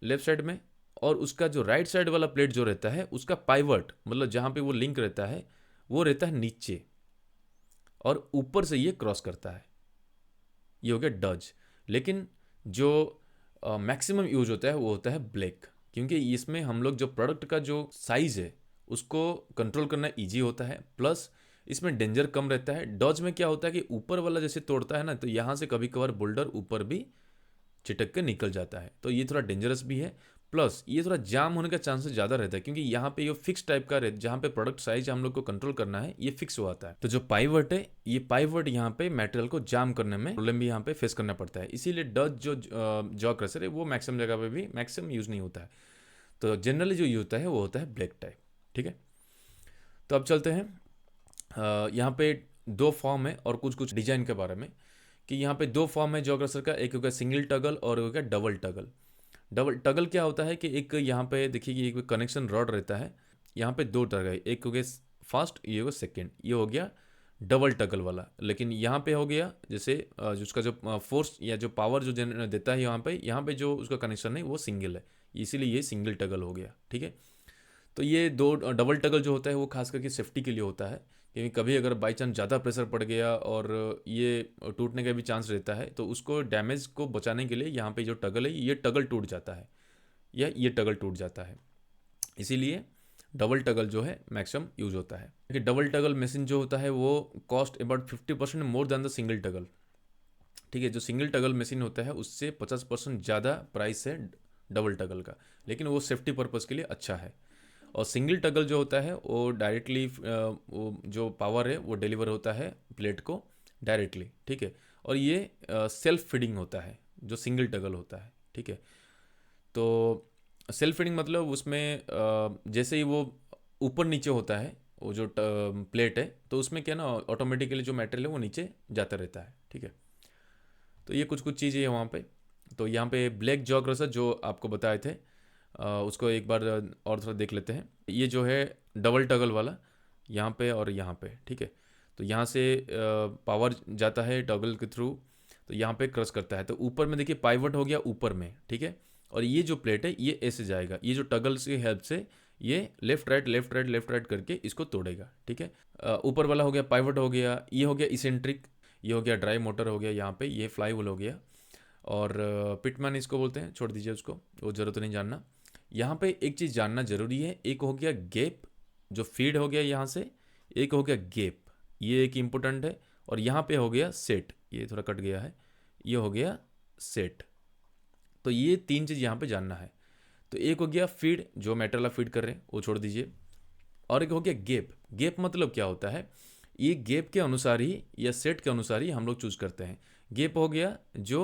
लेफ्ट साइड में, और उसका जो राइट साइड वाला प्लेट जो रहता है उसका पाइवट मतलब जहाँ पे वो लिंक रहता है वो रहता है नीचे, और ऊपर से ये क्रॉस करता है, ये हो गया डज। लेकिन जो मैक्सिमम यूज होता है वो होता है ब्लैक, क्योंकि इसमें हम लोग जो प्रोडक्ट का जो साइज है उसको कंट्रोल करना इजी होता है, प्लस इसमें डेंजर कम रहता है। डॉज में क्या होता है कि ऊपर वाला जैसे तोड़ता है ना, तो यहाँ से कभी कभार बोल्डर ऊपर भी चिटक के निकल जाता है, तो ये थोड़ा डेंजरस भी है, प्लस ये थोड़ा जाम होने का चांसेस ज़्यादा रहता है, क्योंकि यहाँ पे ये फिक्स टाइप का रहता है, जहाँ पे प्रोडक्ट साइज हम लोग को कंट्रोल करना है ये फिक्स हुआ है। तो जो पाइवट है, ये पाइवट यहाँ पे मेटेरियल को जाम करने में प्रॉब्लम भी यहाँ पे फेस करना पड़ता है, इसीलिए डज जो जॉ क्रशर है वो मैक्सिमम जगह पे भी मैक्सिमम यूज़ नहीं होता है। तो जनरली जो यूज होता है वो होता है ब्लैक टाइप। ठीक है, तो अब चलते हैं यहाँ पे दो फॉर्म है और कुछ कुछ डिजाइन के बारे में, कि यहाँ पे दो फॉर्म है जॉ क्रशर का, एक हो गया सिंगल टगल और हो गया डबल टगल। डबल टगल क्या होता है कि एक यहाँ पे देखिए कि एक कनेक्शन रॉड रहता है, यहाँ पे दो टगल है, एक हो गया फर्स्ट, ये हो गया सेकेंड, ये हो गया डबल टगल वाला। लेकिन यहाँ पे हो गया जैसे उसका जो फोर्स या जो पावर जो देता है यहाँ पे जो उसका कनेक्शन है वो सिंगल है, इसीलिए ये सिंगल टगल हो गया। ठीक है, तो ये दो डबल टगल जो होता है वो खास करके सेफ्टी के लिए होता है, क्योंकि कभी अगर बाई चांस ज़्यादा प्रेशर पड़ गया और ये टूटने का भी चांस रहता है, तो उसको डैमेज को बचाने के लिए यहाँ पे जो टगल है ये टगल टूट जाता है या ये टगल टूट जाता है, इसीलिए डबल टगल जो है मैक्सिमम यूज होता है। देखिए डबल टगल मशीन जो होता है वो cost about 50% more than the single toggle. ठीक है, जो सिंगल टगल मशीन होता है उससे 50% ज़्यादा प्राइस है डबल टगल का, लेकिन वो सेफ्टी पर्पज़ के लिए अच्छा है। और सिंगल टगल जो होता है वो डायरेक्टली वो जो पावर है वो डिलीवर होता है प्लेट को डायरेक्टली। ठीक है, और ये सेल्फ फीडिंग होता है जो सिंगल टगल होता है। ठीक है, तो सेल्फ फीडिंग मतलब उसमें जैसे ही वो ऊपर नीचे होता है वो जो प्लेट है, तो उसमें क्या ना ऑटोमेटिकली जो मटेरियल है वो नीचे जाता रहता है। ठीक है, तो ये कुछ कुछ चीज़ें हैं वहाँ पे। तो यहाँ पे ब्लैक जॉ क्रशर जो आपको बताए थे उसको एक बार और थोड़ा देख लेते हैं। ये जो है डबल टगल वाला यहाँ पे और यहाँ पे। ठीक है, तो यहाँ से पावर जाता है टगल के थ्रू, तो यहाँ पे क्रश करता है, तो ऊपर में देखिए पाइवट हो गया ऊपर में। ठीक है, और ये जो प्लेट है ये ऐसे जाएगा, ये जो टगल की हेल्प से ये left right left right left right करके इसको तोड़ेगा। ठीक है, ऊपर वाला हो गया पाइवट हो गया, ये हो गया इसेंट्रिक, ये हो गया ड्राई मोटर हो गया, यहाँ पे ये फ्लाई व्हील हो गया, और पिटमैन इसको बोलते हैं, छोड़ दीजिए उसको, वो ज़रूरत नहीं जानना। यहाँ पे एक चीज़ जानना ज़रूरी है, एक हो गया गैप जो फीड हो गया यहाँ से, एक हो गया गैप, ये एक इम्पोर्टेंट है, और यहाँ पे हो गया सेट, ये थोड़ा कट गया है, ये हो गया सेट। तो ये तीन चीज़ यहाँ पे जानना है। तो एक हो गया फीड जो मेटल आप फीड कर रहे हैं वो छोड़ दीजिए, और एक हो गया गैप। गैप मतलब क्या होता है, ये गैप के अनुसार ही या सेट के अनुसार ही हम लोग चूज करते हैं। गैप हो गया जो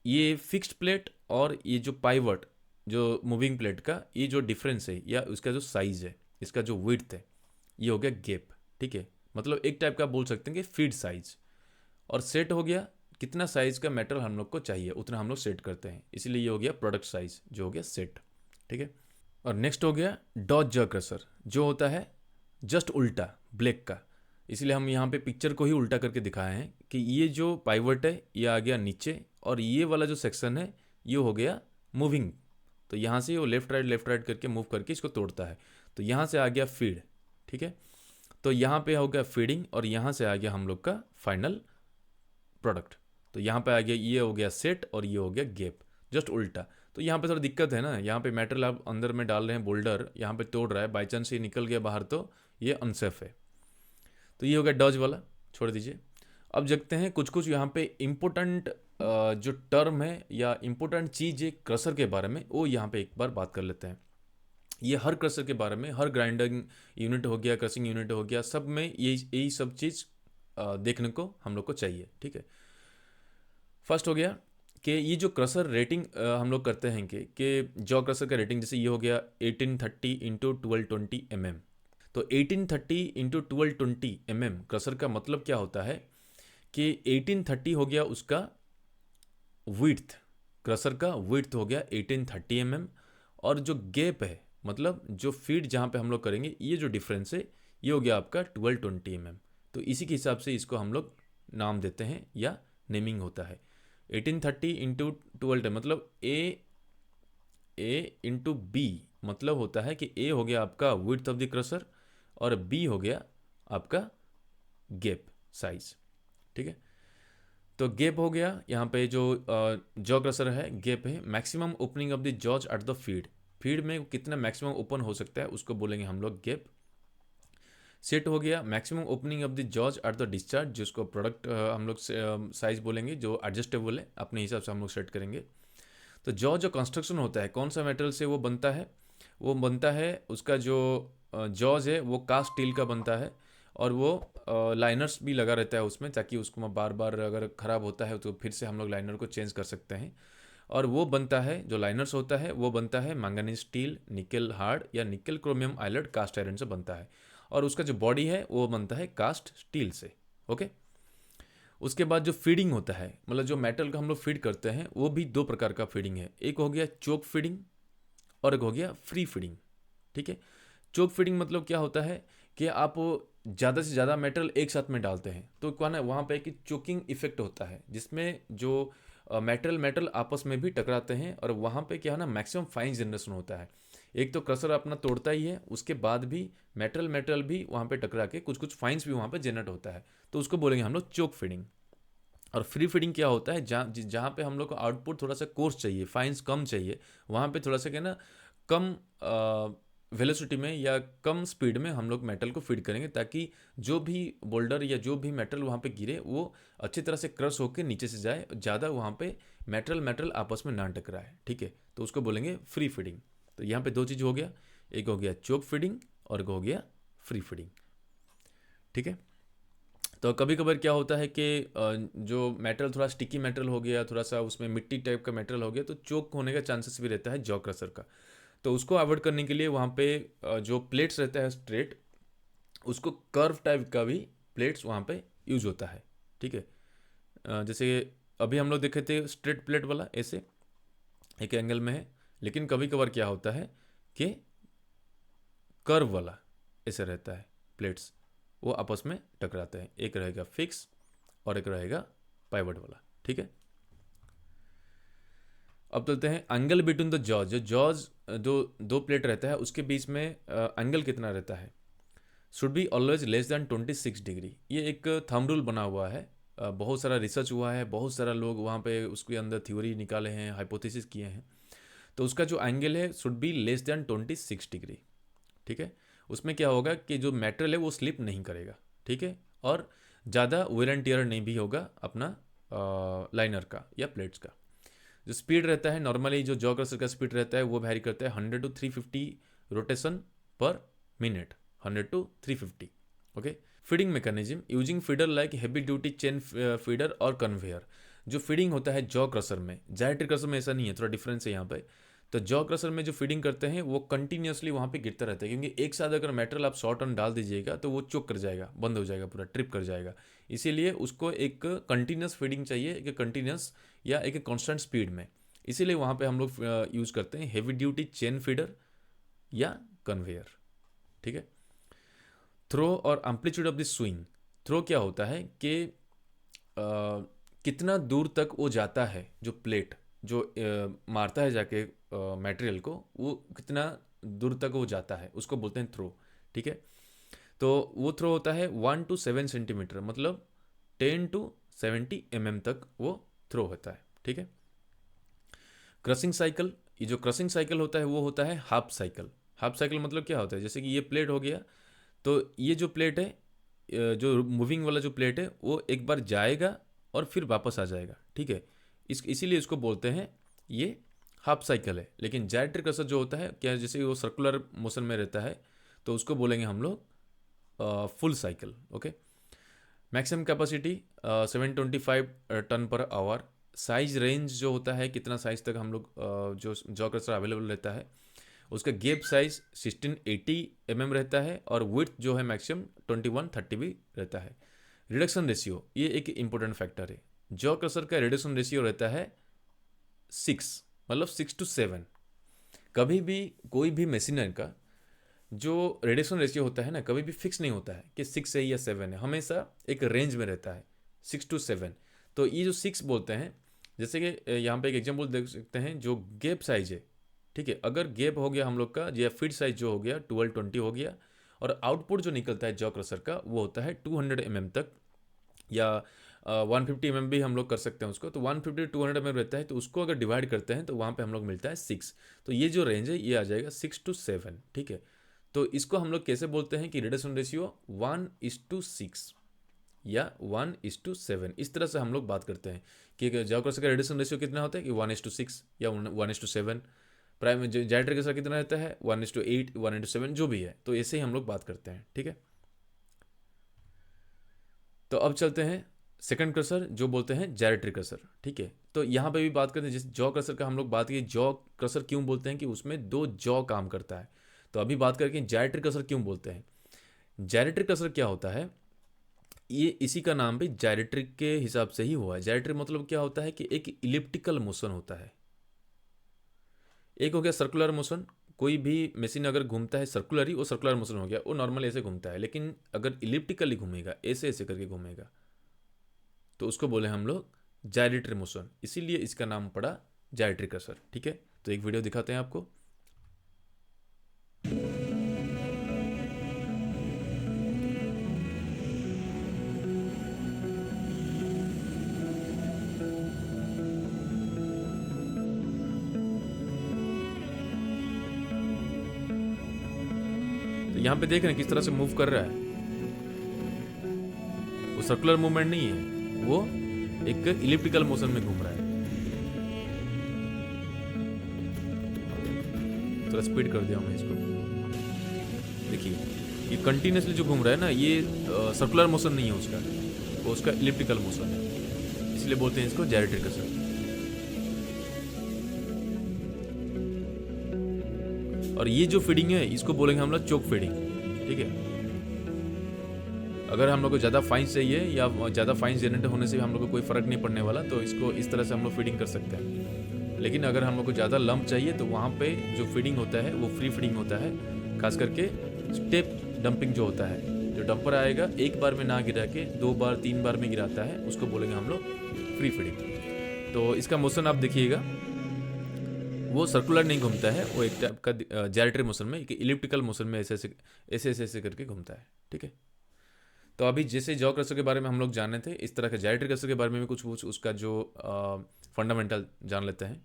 ये फिक्स्ड प्लेट और ये जो पाइवट जो मूविंग प्लेट का ये जो डिफरेंस है या उसका जो साइज है, इसका जो विड्थ है, ये हो गया गैप। ठीक है, मतलब एक टाइप का बोल सकते हैं कि फीड साइज। और सेट हो गया कितना साइज का मेटल हम लोग को चाहिए उतना हम लोग सेट करते हैं, इसीलिए ये हो गया प्रोडक्ट साइज जो हो गया सेट। ठीक है, और नेक्स्ट हो गया डॉज जॉ क्रशर जो होता है जस्ट उल्टा ब्लैक का, इसलिए हम यहाँ पे पिक्चर को ही उल्टा करके दिखाए हैं कि ये जो पाइवट है ये आ गया नीचे, और ये वाला जो सेक्शन है ये हो गया मूविंग, तो यहाँ से वो लेफ्ट राइट करके मूव करके इसको तोड़ता है, तो यहाँ से आ गया फीड। ठीक है, तो यहाँ पे हो गया फीडिंग, और यहाँ से आ गया हम लोग का फाइनल प्रोडक्ट। तो यहाँ पे आ गया ये हो गया सेट और ये हो गया गैप, जस्ट उल्टा। तो यहाँ पे थोड़ा दिक्कत है ना, यहाँ पे मेटल आप अंदर में डाल रहे हैं, बोल्डर यहाँ पे तोड़ रहा है, बाई चांस ये निकल गया बाहर तो ये अनसेफ है। तो ये हो गया डॉज वाला, छोड़ दीजिए। अब देखते हैं कुछ कुछ यहाँ पे इम्पोर्टेंट जो टर्म है या इम्पोर्टेंट चीज़ है क्रशर के बारे में, वो यहाँ पे एक बार बात कर लेते हैं। ये हर क्रशर के बारे में, हर ग्राइंडिंग यूनिट हो गया, क्रशिंग यूनिट हो गया, सब में यही सब चीज़ देखने को हम लोग को चाहिए। ठीक है, फर्स्ट हो गया कि ये जो क्रशर रेटिंग हम लोग करते हैं कि जॉ क्रशर का रेटिंग जैसे ये हो गया 1830 इंटू 1220 mm। तो 1830 इंटू 1220 mm क्रशर का मतलब क्या होता है कि 1830 हो गया उसका विड्थ, क्रशर का विड्थ हो गया 1830 mm, और जो गैप है मतलब जो फीड जहाँ पे हम लोग करेंगे ये जो डिफरेंस है ये हो गया आपका 1220 mm। तो इसी के हिसाब से इसको हम लोग नाम देते हैं या नेमिंग होता है। 1830 इंटू 12 मतलब ए इंटू बी मतलब होता है कि ए हो गया आपका विड्थ ऑफ द क्रशर और बी हो गया आपका गैप साइज। ठीक है, तो गैप हो गया यहाँ पे जो जॉ क्रशर है गैप है, maximum opening of the jaws at the feed, feed में कितना मैक्सिमम ओपन हो सकता है उसको बोलेंगे हम लोग गैप। सेट हो गया maximum opening of the jaws at the discharge, जिसको प्रोडक्ट हम लोग साइज बोलेंगे जो एडजस्टेबल है, अपने हिसाब से हम लोग सेट करेंगे। तो जो कंस्ट्रक्शन होता है कौन सा मेटल से वो बनता है, वो बनता है उसका जो जॉज है वो कास्ट स्टील का बनता है, और वो लाइनर्स भी लगा रहता है उसमें ताकि उसको बार बार अगर ख़राब होता है तो फिर से हम लोग लाइनर को चेंज कर सकते हैं। और वो बनता है जो लाइनर्स होता है वो बनता है मैंगनीज स्टील, निकल हार्ड या निकल क्रोमियम आयलेट कास्ट आयरन से बनता है, और उसका जो बॉडी है वो बनता है कास्ट स्टील से। ओके, उसके बाद जो फीडिंग होता है, मतलब जो मेटल का हम लोग फीड करते हैं, वो भी दो प्रकार का फीडिंग है। एक हो गया चोक फीडिंग और एक हो गया फ्री फीडिंग। ठीक है, चोक फीडिंग मतलब क्या होता है कि आप ज़्यादा से ज़्यादा मेटल एक साथ में डालते हैं, तो क्या ना वहाँ पे एक चोकिंग इफेक्ट होता है, जिसमें जो मेटल मेटल आपस में भी टकराते हैं, और वहाँ पे क्या है ना मैक्सिमम फाइन जनरेशन होता है। एक तो क्रशर अपना तोड़ता ही है, उसके बाद भी मेटल मेटल भी वहाँ पे टकरा के कुछ कुछ फाइन्स भी वहाँ पे जनरेट होता है, तो उसको बोलेंगे हम लोग चोक फीडिंग। और फ्री फीडिंग क्या होता है, जहाँ पे हम लोग को आउटपुट थोड़ा सा कोर्स चाहिए, फाइन्स कम चाहिए, वहाँ पे थोड़ा सा क्या ना कम वेलोसिटी में या कम स्पीड में हम लोग मेटल को फीड करेंगे, ताकि जो भी बोल्डर या जो भी मेटल वहाँ पे गिरे वो अच्छी तरह से क्रश होकर नीचे से जाए, ज़्यादा वहाँ पे मेटल मेटल आपस में ना टकराए। ठीक है, तो उसको बोलेंगे फ्री फीडिंग। तो यहाँ पे दो चीज़ हो गया, एक हो गया चोक फीडिंग और एक हो गया फ्री फीडिंग। ठीक है, तो कभी कभार क्या होता है कि जो मेटल थोड़ा स्टिकी मेटल हो गया, थोड़ा सा उसमें मिट्टी टाइप का मेटल हो गया, तो चोक होने का चांसेस भी रहता है जॉ क्रशर का। तो उसको अवॉइड करने के लिए वहाँ पे जो प्लेट्स रहता है स्ट्रेट, उसको कर्व टाइप का भी प्लेट्स वहाँ पे यूज होता है। ठीक है, जैसे अभी हम लोग देखे थे स्ट्रेट प्लेट वाला, ऐसे एक एंगल में है, लेकिन कभी कभार क्या होता है कि कर्व वाला ऐसे रहता है, प्लेट्स वो आपस में टकराते हैं, एक रहेगा फिक्स और एक रहेगा पाइवट वाला। ठीक है, अब चलते हैं एंगल बिटवीन द जॉज। जो जॉज जो दो प्लेट रहता है उसके बीच में एंगल कितना रहता है, should be always less than 26 degree. ये एक थंब रूल बना हुआ है, बहुत सारा रिसर्च हुआ है, बहुत सारा लोग वहाँ पे उसके अंदर थ्योरी निकाले हैं, हाइपोथेसिस किए हैं। तो उसका जो एंगल है should be less than 26 degree. ठीक है, उसमें क्या होगा कि जो मेटेरियल है वो स्लिप नहीं करेगा। ठीक है, और ज़्यादा वेयर एंड टियर नहीं भी होगा अपना लाइनर का या प्लेट्स का। जो स्पीड रहता है नॉर्मली, जो जॉ क्रशर का स्पीड रहता है वो वैरी करता है 100 to 350 रोटेशन पर minute, 100 to 350। Okay, feeding mechanism using feeder like heavy duty chain feeder और कन्वेयर। जो फीडिंग होता है जॉ क्रशर में, जायट्री क्रशर में ऐसा नहीं है, थोड़ा डिफरेंस है यहाँ पे। तो जॉ क्रशर में जो फीडिंग करते हैं वो कंटिन्यूसली वहाँ पे गिरता रहता है, क्योंकि एक साथ अगर मेटल आप 100 टन डाल दीजिएगा तो वो चोक कर जाएगा, बंद हो जाएगा, पूरा ट्रिप कर जाएगा। इसीलिए उसको एक कंटिन्यूस फीडिंग चाहिए, एक कंटिन्यूस या एक कांस्टेंट स्पीड में। इसीलिए वहाँ पे हम लोग यूज़ करते हैं हेवी ड्यूटी चेन फीडर या कन्वेयर। ठीक है, थ्रो और amplitude of the swing. Throw क्या होता है कि कितना दूर तक वो जाता है, जो प्लेट जो मारता है जाके मटेरियल को, वो कितना दूर तक वो जाता है, उसको बोलते हैं थ्रो। ठीक है, तो वो थ्रो होता है 1 to 7 सेंटीमीटर, मतलब 10 to 70 mm तक वो थ्रो होता है। ठीक है, क्रशिंग साइकिल, ये जो क्रशिंग साइकिल होता है वो होता है हाफ साइकिल। हाफ साइकिल मतलब क्या होता है, जैसे कि ये प्लेट हो गया, तो ये जो प्लेट है, जो मूविंग वाला जो प्लेट है, वो एक बार जाएगा और फिर वापस आ जाएगा। ठीक है, इसीलिए इसको बोलते हैं ये हाफ साइकिल है। लेकिन जायट्री क्रशर जो होता है क्या, जैसे वो सर्कुलर मोशन में रहता है, तो उसको बोलेंगे हम लोग full cycle. Okay, maximum capacity 725 ton per hour. Size range जो होता है, कितना साइज तक हम लोग जो जॉ क्रशर अवेलेबल रहता है, उसका गैप साइज 1680 mm रहता है, और विड्थ जो है मैक्सिमम 2130 भी रहता है। रिडक्शन रेशियो, ये एक इंपॉर्टेंट फैक्टर है। जॉ क्रशर का रिडक्शन रेशियो रहता है 6, मतलब 6 to 7। कभी भी कोई भी मशीनरी का जो रिडक्शन रेशियो होता है ना, कभी भी फिक्स नहीं होता है कि 6 है या 7 है, हमेशा एक रेंज में रहता है 6 to 7। तो ये जो 6 बोलते हैं, जैसे कि यहाँ पे एक एग्जांपल देख सकते हैं, जो गैप साइज है, ठीक है, अगर गैप हो गया हम लोग का, या फीड साइज जो हो गया 1220 हो गया, और आउटपुट जो निकलता है जॉ क्रशर का वो होता है 200 mm तक, या 150 mm भी हम लोग कर सकते हैं उसको, तो 150 to 200 mm रहता है, तो उसको अगर डिवाइड करते हैं तो वहाँ पे हम लोग मिलता है 6। तो ये जो रेंज है ये आ जाएगा 6 to 7। ठीक है, तो इसको हम लोग कैसे बोलते हैं कि रिडक्शन रेशियो 1:6 या 1:7, इस तरह से हम लोग बात करते हैं कि जॉ क्रशर का रिडक्शन रेशियो कितना होता है कि 1:6 या 1:7। प्राइम जायट्री क्रशर कितना रहता है 1:8, 1:7, जो भी है, तो ऐसे ही हम लोग बात करते हैं। ठीक है, तो अब चलते हैं सेकंड क्रशर, जो बोलते हैं जायट्री क्रशर। ठीक है, तो यहाँ पे भी बात करते हैं, जैसे जॉ क्रशर का हम लोग बात की, जॉ क्रशर क्यों बोलते हैं कि उसमें 2 जॉ काम करता है। तो अभी बात करके जायट्री क्रशर क्यों बोलते हैं। जायट्री क्रशर क्या होता है, ये इसी का नाम भी जायरेट्रिक के हिसाब से ही हुआ है। जायरेट्रिक मतलब क्या होता है कि एक इलिप्टिकल मोशन होता है। एक हो गया सर्कुलर मोशन, कोई भी मशीन अगर घूमता है सर्कुलरली वो सर्कुलर मोशन हो गया, वो नॉर्मल ऐसे घूमता है। लेकिन अगर इलिप्टिकली घूमेगा, ऐसे ऐसे करके घूमेगा, तो उसको बोले हम लोग जायरेटरी मोशन, इसीलिए इसका नाम पड़ा जायरेट्रिक असर। ठीक है, तो एक वीडियो दिखाते हैं आपको। तो यहाँ पे देख रहे हैं किस तरह से मूव कर रहा है। वो सर्कुलर मूवमेंट नहीं है, वो एक इलिप्टिकल मोशन में घूम रहा है। थोड़ा स्पीड कर दिया मैं इसको। देखिए ये कंटिन्यूसली जो घूम रहा है ना, ये सर्कुलर मोशन नहीं है उसका, वो उसका इलिप्टिकल मोशन है, इसलिए बोलते हैं इसको जायरेट्रिक असर। और ये जो फीडिंग है इसको बोलेंगे हम लोग चोक फीडिंग। ठीक है, अगर हम लोग को ज़्यादा फाइन्स चाहिए या ज़्यादा फाइन्स जनरेट होने से हम लोग को कोई फ़र्क नहीं पड़ने वाला, तो इसको इस तरह से हम लोग फीडिंग कर सकते हैं। लेकिन अगर हम लोग को ज़्यादा लंप चाहिए तो वहाँ पे जो फीडिंग होता है वो फ्री फीडिंग होता है। खास करके स्टेप डंपिंग जो होता है, जो डंपर आएगा एक बार में ना गिरा के 2 बार 3 बार में गिराता है, उसको बोलेंगे हम लोग फ्री फीडिंग। तो इसका मोशन आप देखिएगा, वो सर्कुलर नहीं घूमता है, वो एक टाइप का जायरेटरी मोशन में, एक इलिप्टिकल मोशन में ऐसे ऐसे करके घूमता है। ठीक है, तो अभी जैसे जॉ क्रशर के बारे में हम लोग जाने थे, इस तरह के जायरेट्रिक क्रशर के बारे में भी कुछ उसका जो फंडामेंटल जान लेते हैं।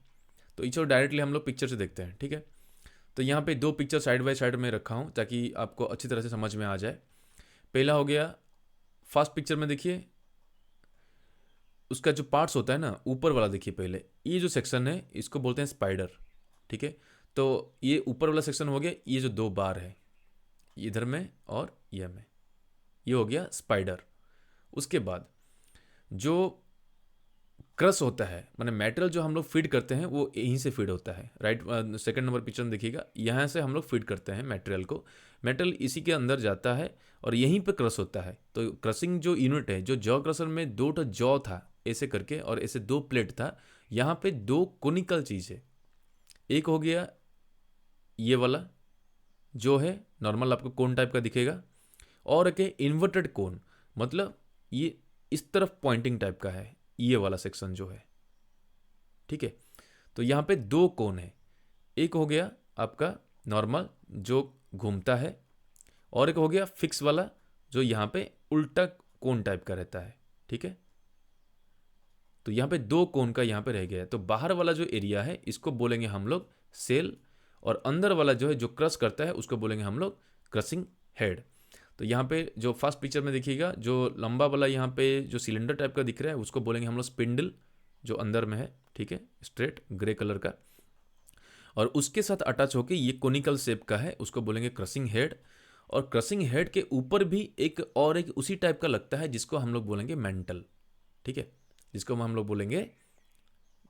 तो इसको डायरेक्टली हम लोग पिक्चर से देखते हैं। ठीक है, तो यहाँ पे 2 पिक्चर साइड बाय साइड में रखा हूँ ताकि आपको अच्छी तरह से समझ में आ जाए। पहला हो गया, फर्स्ट पिक्चर में देखिए उसका जो पार्ट्स होता है ना, ऊपर वाला देखिए पहले, ये जो सेक्शन है इसको बोलते हैं स्पाइडर। ठीक है, तो ये ऊपर वाला सेक्शन हो गया, ये जो 2 बार है इधर में और ये में, ये हो गया स्पाइडर। उसके बाद जो क्रश होता है, माने मेटल जो हम लोग फीड करते हैं वो यहीं से फीड होता है। राइट, सेकंड नंबर पिक्चर में देखिएगा, यहाँ से हम लोग फीड करते हैं मटेरियल को, मेटल इसी के अंदर जाता है और यहीं पे क्रश होता है। तो क्रशिंग जो यूनिट है, जो जॉ क्रशर में 2 जॉ था ऐसे करके और ऐसे 2 प्लेट था, यहाँ पे 2 कोनिकल चीज़ है। एक हो गया ये वाला जो है नॉर्मल आपको कोन टाइप का दिखेगा, और एक इन्वर्टेड कोन, मतलब ये इस तरफ पॉइंटिंग टाइप का है ये वाला सेक्शन जो है। ठीक है, तो यहाँ पे 2 कोन है, एक हो गया आपका नॉर्मल जो घूमता है, और एक हो गया फिक्स वाला जो यहाँ पे उल्टा कोन टाइप का रहता है। ठीक है, तो यहाँ पे 2 कोन का यहाँ पे रह गया है। तो बाहर वाला जो एरिया है इसको बोलेंगे हम लोग सेल, और अंदर वाला जो है जो क्रश करता है उसको बोलेंगे हम लोग क्रशिंग हेड। तो यहाँ पे जो फर्स्ट पिक्चर में देखिएगा, जो लंबा वाला यहाँ पे जो सिलेंडर टाइप का दिख रहा है उसको बोलेंगे हम लोग स्पिंडल, जो अंदर में है। ठीक है, स्ट्रेट ग्रे कलर का, और उसके साथ अटैच होके ये कोनिकल शेप का है, उसको बोलेंगे क्रशिंग हेड। और क्रशिंग हेड के ऊपर भी एक और एक उसी टाइप का लगता है जिसको हम लोग बोलेंगे मेंटल। ठीक है, जिसको हम लोग बोलेंगे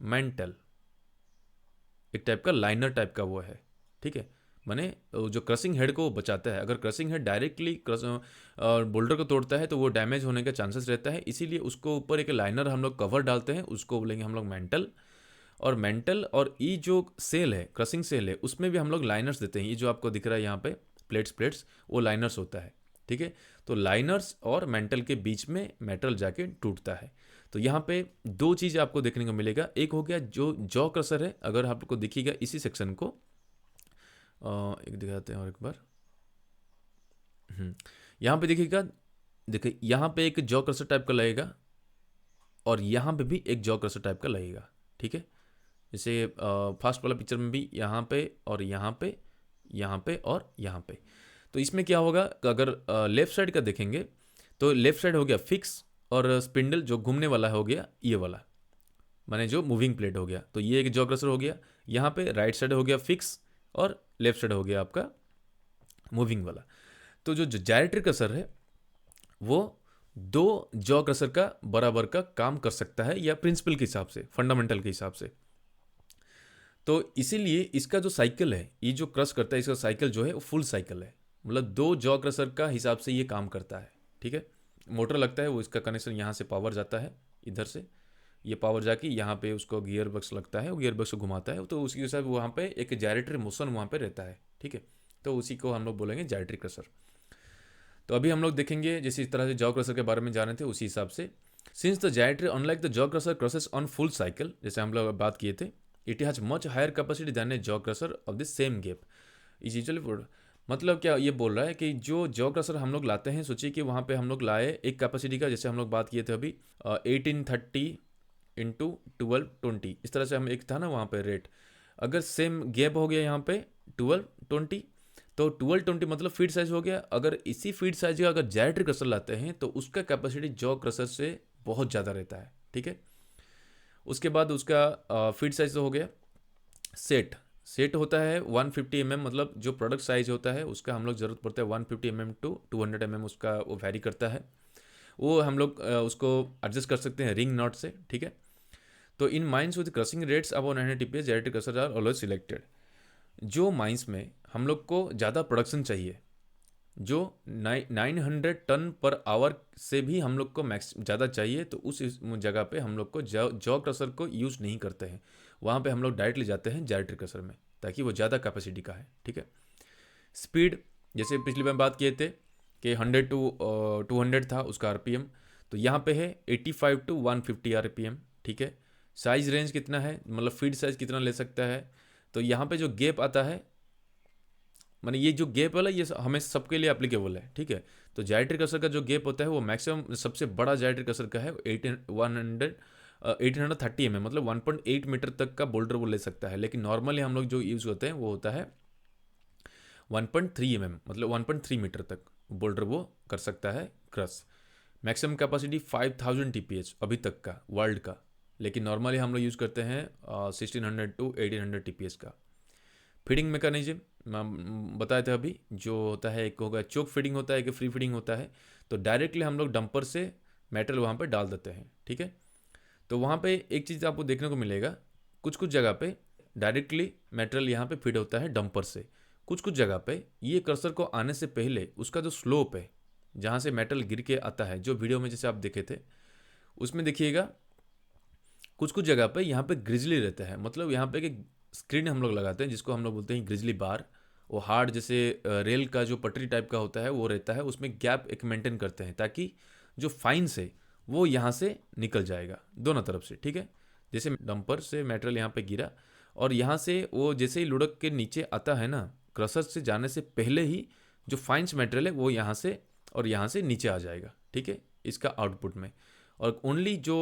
मेंटल, एक टाइप का लाइनर टाइप का वो है। ठीक है, माने जो क्रशिंग हेड को बचाता है। अगर क्रशिंग हेड डायरेक्टली बोल्डर को तोड़ता है तो वो डैमेज होने का चांसेस रहता है, इसीलिए उसको ऊपर एक लाइनर हम लोग कवर डालते हैं, उसको बोलेंगे हम लोग मेंटल। और मेंटल और ये जो सेल है, क्रशिंग सेल है, उसमें भी हम लोग लाइनर्स देते हैं। ये जो आपको दिख रहा है यहाँ पे प्लेट्स, वो लाइनर्स होता है। ठीक है, तो लाइनर्स और मेंटल के बीच में मेटल जाके टूटता है। तो यहाँ पे 2 चीज़ आपको देखने को मिलेगा। एक हो गया जो जॉ क्रशर है, अगर आपको दिखेगा इसी सेक्शन को, एक दिखाते हैं और एक बार। यहाँ पे देखिएगा, देखिए यहाँ पे एक जॉ क्रशर टाइप का लगेगा और यहाँ पे भी एक जॉ क्रशर टाइप का लगेगा। ठीक है, जैसे फर्स्ट वाला पिक्चर में भी यहाँ पे और यहाँ पे, यहाँ पे और यहाँ पे। तो इसमें क्या होगा, अगर लेफ्ट साइड का देखेंगे तो लेफ्ट साइड हो गया फिक्स, और स्पिंडल जो घूमने वाला हो गया ये वाला, माने जो मूविंग प्लेट हो गया। तो ये एक जॉ क्रशर हो गया। यहाँ पे राइट साइड हो गया फिक्स और लेफ्ट साइड हो गया आपका मूविंग वाला। तो जो जायरेट्रिक क्रशर है वो 2 जॉ क्रशर का बराबर का काम कर सकता है, या प्रिंसिपल के हिसाब से, फंडामेंटल के हिसाब से। तो इसीलिए इसका जो साइकिल है, ये जो क्रश करता है इसका साइकिल जो है वो फुल साइकिल है, मतलब 2 जॉ क्रशर का हिसाब से ये काम करता है। ठीक है, मोटर लगता है, वो इसका कनेक्शन यहाँ से पावर जाता है, इधर से ये पावर जाके यहाँ पे उसको गियर बक्स लगता है, वो गियर बक्स को घुमाता है, तो उसके साथ वहाँ पे एक जायरेटरी मोशन वहाँ पे रहता है, ठीक है। तो उसी को हम लोग बोलेंगे जायरेटरी क्रशर। तो अभी हम लोग देखेंगे जैसे इस तरह से जॉ क्रशर के बारे में जाने थे उसी हिसाब से। Since the gyratory unlike the jaw crusher crushes on full cycle, जैसे हम लोग बात किए थे, it has much higher capacity than a jaw crusher of the same gap is usually. मतलब क्या ये बोल रहा है कि जो जॉ क्रशर हम लोग लाते हैं, सोचिए कि वहाँ पे हम लोग लाए एक कैपेसिटी का, जैसे हम लोग बात किए थे अभी 1830 इंटू 1220, इस तरह से हम एक था ना वहाँ पे रेट। अगर सेम गैप हो गया यहाँ पे 1220, तो 1220 मतलब फीड साइज हो गया। अगर इसी फीड साइज का अगर जायरेटरी क्रशर लाते हैं तो उसका कैपेसिटी जॉ क्रशर से बहुत ज़्यादा रहता है, ठीक है। उसके बाद उसका फीड साइज तो हो गया। सेट होता है 150 mm, मतलब जो प्रोडक्ट साइज होता है उसका हम लोग ज़रूरत पड़ता है 150 mm टू 200 mm, उसका वो वैरी करता है। वो हम लोग उसको एडजस्ट कर सकते हैं रिंग नॉट से, ठीक है। तो in mines with crushing rates above 900 TPS gyratory crusher are always selected. जो माइंस में हम लोग को ज़्यादा प्रोडक्शन चाहिए, जो 900 टन पर आवर से भी हम लोग को मैक्स ज़्यादा चाहिए, तो उस जगह पे हम लोग को जॉ क्रशर को यूज़ नहीं करते हैं। वहाँ पे हम लोग डायरेक्टली जाते हैं जायरेटरी क्रशर में, ताकि वो ज़्यादा कैपेसिटी का है, ठीक है। स्पीड, जैसे पिछली बार बात किए थे कि 100 टू 200 था उसका RPM, तो यहाँ पे है 85 टू 150 RPM, ठीक है। साइज रेंज कितना है, मतलब फीड साइज कितना ले सकता है, तो यहाँ पे जो गैप आता है, माने ये जो गैप वाला ये हमें सबके लिए एप्लीकेबल है, ठीक है। तो जायरेटरी क्रशर का जो गैप होता है वो मैक्सिमम सबसे बड़ा जायरेटरी क्रशर का है 1830 mm, मतलब 1.8 मीटर तक का बोल्डर वो ले सकता है। लेकिन नॉर्मली हम लोग जो यूज़ होते हैं वो होता है 1.3 mm, मतलब 1.3 मीटर तक बोल्डर वो कर सकता है क्रश। मैक्सिमम कैपेसिटी 5000 TPH अभी तक का वर्ल्ड का, लेकिन नॉर्मली हम लोग यूज़ करते हैं 1600 टू 1800 TPS का। फीडिंग मैकेनिज्म बताए थे अभी, जो होता है एक होगा चोक फीडिंग होता है, एक फ्री फीडिंग होता है। तो डायरेक्टली हम लोग डंपर से मेटल वहाँ पे डाल देते हैं, ठीक है। तो वहाँ पे एक चीज़ आपको देखने को मिलेगा, कुछ कुछ जगह पे डायरेक्टली मेटेरियल यहाँ पे फीड होता है डंपर से, कुछ कुछ जगह पे ये क्रशर को आने से पहले उसका जो स्लोप है, जहाँ से मेटल गिर के आता है, जो वीडियो में जैसे आप देखे थे उसमें देखिएगा कुछ कुछ जगह पे यहाँ पे ग्रिजली रहता है। मतलब यहाँ पे एक स्क्रीन हम लोग लगाते हैं जिसको हम लोग बोलते हैं ग्रिजली बार। वो हार्ड जैसे रेल का जो पटरी टाइप का होता है वो रहता है, उसमें गैप एक मेंटेन करते हैं ताकि जो फाइन से वो यहाँ से निकल जाएगा दोनों तरफ से, ठीक है। जैसे डंपर से मटेरियल यहाँ पे गिरा और यहाँ से वो जैसे ही लुढ़क के नीचे आता है ना, क्रशर से जाने से पहले ही जो फाइन्स मटेरियल है वो यहाँ से और यहाँ से नीचे आ जाएगा, ठीक है, इसका आउटपुट में। और ओनली जो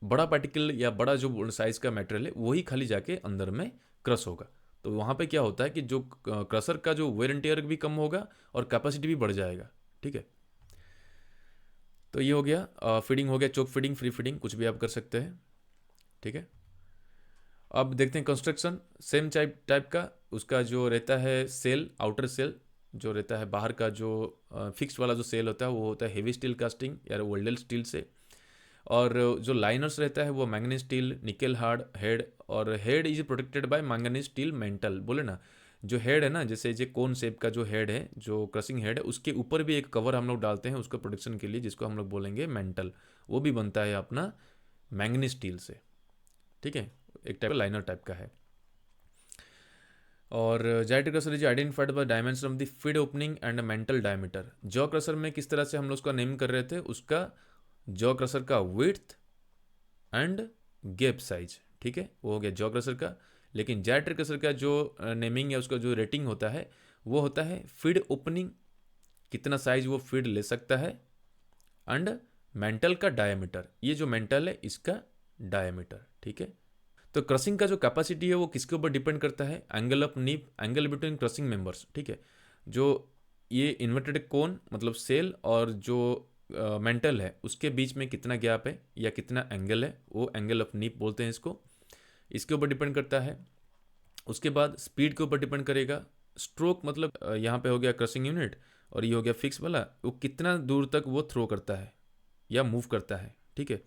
बड़ा पार्टिकल या बड़ा जो साइज का मटेरियल है वही खाली जाके अंदर में क्रश होगा। तो वहाँ पे क्या होता है कि जो क्रशर का जो वेयर एंड टेयर भी कम होगा और कैपेसिटी भी बढ़ जाएगा, ठीक है। तो ये हो गया फीडिंग हो गया, चोक फीडिंग, फ्री फीडिंग, कुछ भी आप कर सकते हैं, ठीक है। अब देखते हैं कंस्ट्रक्शन सेम टाइप का। उसका जो रहता है सेल, आउटर सेल जो रहता है बाहर का, जो फिक्स वाला जो सेल होता है वो होता है हेवी स्टील कास्टिंग या वेल्डेड स्टील से। और जो लाइनर्स रहता है वो manganese steel, nickel hard head, और head is protected by manganese steel mantle. बोले ना जो हेड है ना, जैसे जो कोन शेप का जो हेड है, जो क्रशिंग हेड है, उसके ऊपर भी एक कवर हम लोग डालते हैं उसको प्रोटेक्शन के लिए, जिसको हम लोग बोलेंगे मेंटल। वो भी बनता है अपना मैंगनीज स्टील से, ठीक है, एक टाइप लाइनर टाइप का है। और gyratory crusher is identified by dimension of the feed opening and mantle diameter. Jaw crusher में किस तरह से हम लोग उसका नेम कर रहे थे, उसका जॉ क्रशर का विड्थ एंड गैप साइज, ठीक है, वो हो गया जॉ क्रशर का। लेकिन जायरेटरी क्रशर का जो नेमिंग है, उसका जो रेटिंग होता है वो होता है फीड ओपनिंग, कितना साइज वो फीड ले सकता है, एंड मेंटल का डायमीटर, ये जो मेंटल है इसका डायमीटर, ठीक है। तो क्रशिंग का जो कैपेसिटी है वो किसके ऊपर डिपेंड करता है, एंगल ऑफ नीप, एंगल बिटवीन क्रशिंग मेंबर्स, ठीक है। जो ये इन्वर्टेड कोन मतलब सेल और जो मेंटल है उसके बीच में कितना गैप है या कितना एंगल है, वो एंगल ऑफ नीप बोलते हैं इसको, इसके ऊपर डिपेंड करता है। उसके बाद स्पीड के ऊपर डिपेंड करेगा। स्ट्रोक मतलब यहाँ पे हो गया क्रशिंग यूनिट और ये हो गया फिक्स वाला, वो कितना दूर तक वो थ्रो करता है या मूव करता है, ठीक है,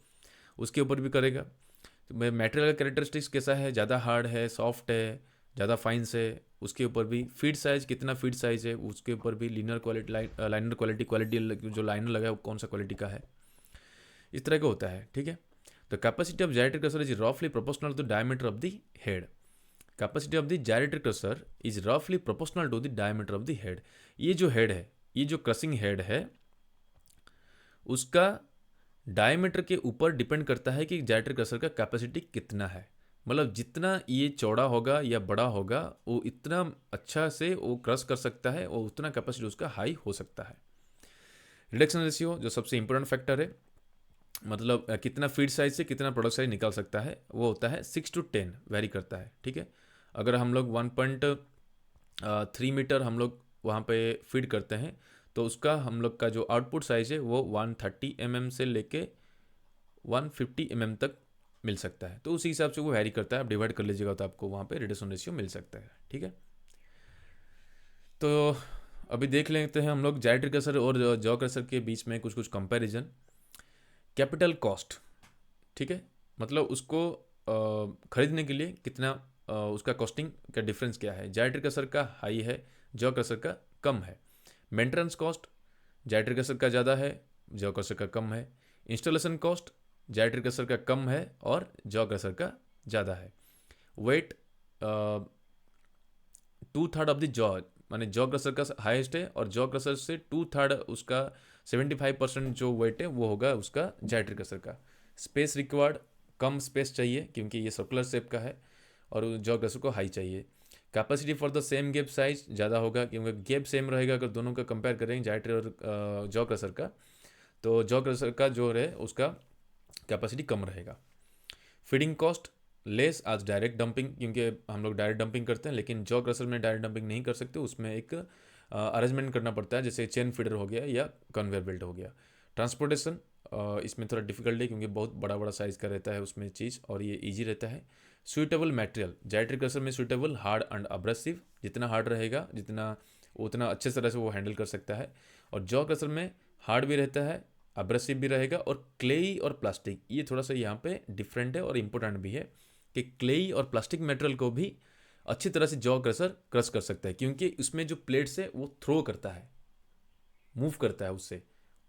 उसके ऊपर भी करेगा। तो मटेरियल का कैरेक्टरिस्टिक्स कैसा है, ज़्यादा हार्ड है, सॉफ्ट है, ज़्यादा फाइन है, उसके ऊपर भी फीड साइज, कितना फीड साइज है उसके ऊपर भी, लिनर क्वालिटी, लाइनर क्वालिटी जो लाइनर लगा है वो कौन सा क्वालिटी का है, इस तरह का होता है। ठीक है, तो capacity of gyratory crusher is रफली proportional to diameter of the head. Capacity of the gyratory crusher is रफली proportional to the diameter of the head. ये जो हेड है, ये जो क्रशिंग हेड है, उसका डायमीटर के ऊपर डिपेंड करता है कि जाइरेट्रिक क्रशर का कैपेसिटी कितना है। मतलब जितना ये चौड़ा होगा या बड़ा होगा, वो इतना अच्छा से वो क्रश कर सकता है और उतना कैपेसिटी उसका हाई हो सकता है। रिडक्शन रेशियो जो सबसे इंपॉर्टेंट फैक्टर है, मतलब कितना फीड साइज से कितना प्रोडक्ट साइज निकाल सकता है, वो होता है 6 to 10, वेरी करता है। ठीक है, अगर हम लोग 1.3 मीटर हम लोग वहाँ पे फीड करते हैं, तो उसका हम लोग का जो आउटपुट साइज है वो 130 mm से लेके 150 mm तक मिल सकता है। तो उसी हिसाब से वो वेरी करता है, आप डिवाइड कर लीजिएगा तो आपको वहाँ पे रिडक्शन रेशियो मिल सकता है। ठीक है, तो अभी देख लेते हैं हम लोग जाइरेट्रिक क्रशर और जॉ क्रशर के बीच में कुछ कंपैरिजन। कैपिटल कॉस्ट, ठीक है, मतलब उसको खरीदने के लिए कितना उसका कॉस्टिंग का डिफरेंस क्या है। जाइरेट्रिक क्रशर का हाई है, जॉ क्रशर का कम है। मेंटेनेंस कॉस्ट जाइरेट्रिक क्रशर का ज़्यादा है, जॉ क्रशर का कम है। इंस्टॉलेशन कॉस्ट जाइरेट्रिक क्रशर का कम है और जॉ क्रशर का ज़्यादा है। वेट 2/3 ऑफ द जॉ, माने जॉ क्रशर का हाईएस्ट है और जॉ क्रशर से 2/3 उसका 75% जो वेट है वो होगा उसका जाइरेट्रिक क्रशर का। स्पेस रिक्वायर्ड, कम स्पेस चाहिए क्योंकि ये सर्कुलर शेप का है और जॉ क्रशर को हाई चाहिए। Capacity for the same gap size ज़्यादा होगा क्योंकि गैप सेम रहेगा। अगर दोनों का कंपेयर करेंगे जाइरेट्रिक और जॉ क्रशर का, तो जॉ क्रशर का जो है उसका कैपेसिटी कम रहेगा। फीडिंग कॉस्ट लेस आज डायरेक्ट डंपिंग, क्योंकि हम लोग डायरेक्ट डंपिंग करते हैं, लेकिन जॉ क्रशर में डायरेक्ट डंपिंग नहीं कर सकते, उसमें एक अरेंजमेंट करना पड़ता है, जैसे चेन फीडर हो गया या कन्वेयर बेल्ट हो गया। ट्रांसपोर्टेशन इसमें थोड़ा डिफिकल्ट है क्योंकि बहुत बड़ा बड़ा साइज़ का रहता है उसमें चीज़, और ये ईजी रहता है। सुइटेबल मटेरियल जाइरेट्रिक क्रशर में सुइटेबल, हार्ड एंड अब्रेसिव, जितना हार्ड रहेगा जितना उतना अच्छे तरह से वो हैंडल कर सकता है। और जॉ क्रशर में हार्ड भी रहता है, अब्रेसिव भी रहेगा, और क्लेई और प्लास्टिक ये थोड़ा सा यहाँ पे डिफरेंट है और इम्पोर्टेंट भी है कि क्लेई और प्लास्टिक मटेरियल को भी अच्छी तरह से जॉ क्रशर क्रश कर सकता है, क्योंकि उसमें जो प्लेट्स है वो थ्रो करता है, मूव करता है उससे।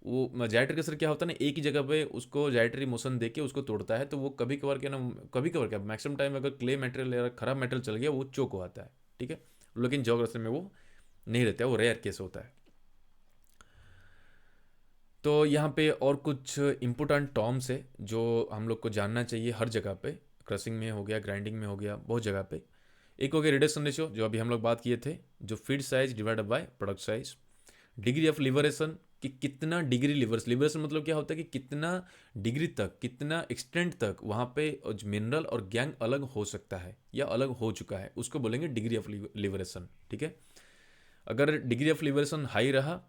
वो जाइरेट्रिक क्रशर क्या होता है ना, एक ही जगह पे उसको जाइरेटरी मोशन देके उसको तोड़ता है, तो वो कभी कभार क्या ना, कभी कभार क्या मैक्सिमम टाइम अगर क्ले मटेरियल या खराब मटेरियल चल गया वो चोक हो आता है। ठीक है, लेकिन जॉ क्रशर में वो नहीं रहता है, वो रेयर केस होता है। तो यहाँ पे और कुछ इम्पोर्टेंट टर्म्स है जो हम लोग को जानना चाहिए हर जगह पे, क्रशिंग में हो गया, ग्राइंडिंग में हो गया, बहुत जगह पे। एक हो गया रिडक्शन रेशियो जो अभी हम लोग बात किए थे, जो feed size divided by product size. Degree of liberation कि कितना डिग्री लिबरेशन मतलब क्या होता है कि कितना डिग्री तक, कितना एक्सटेंट तक वहाँ पे मिनरल और गैंग अलग हो सकता है या अलग हो चुका है, उसको बोलेंगे डिग्री ऑफ लिबरेशन। ठीक है, अगर डिग्री ऑफ लिबरेशन हाई रहा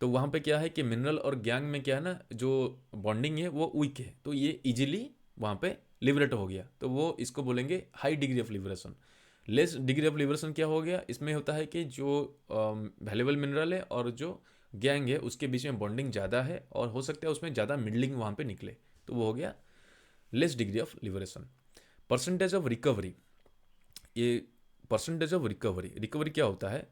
तो वहाँ पे क्या है कि मिनरल और गैंग में क्या है ना, जो बॉन्डिंग है वो वीक है, तो ये इजीली वहाँ पे लिबरेट हो गया, तो वो इसको बोलेंगे high degree of liberation. Less degree of liberation क्या हो गया, इसमें होता है कि जो वैल्यूबल मिनरल है और जो गैंग है उसके बीच में बॉन्डिंग ज़्यादा है और हो सकता है उसमें ज़्यादा मिडलिंग वहाँ पे निकले, तो वो हो गया less degree of liberation. Percentage of recovery, ये परसेंटेज ऑफ रिकवरी, रिकवरी क्या होता है,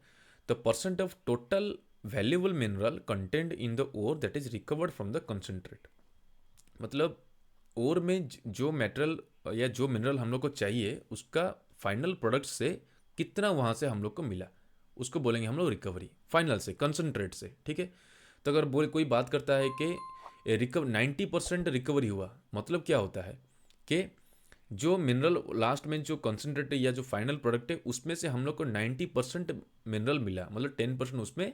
the percent of total valuable mineral content in the ore that is recovered from the concentrate. मतलब ओर में जो मेटेरियल या जो मिनरल हम लोग को चाहिए उसका फाइनल प्रोडक्ट से कितना वहाँ से हम लोग को मिला, उसको बोलेंगे हम लोग रिकवरी, फाइनल से, कंसनट्रेट से। ठीक है, तो अगर कोई बात करता है कि 90% रिकवरी हुआ, मतलब क्या होता है कि जो मिनरल लास्ट में जो कंसनट्रेट या जो फाइनल प्रोडक्ट है उसमें से हम लोग को 90% मिनरल मिला, मतलब 10% उसमें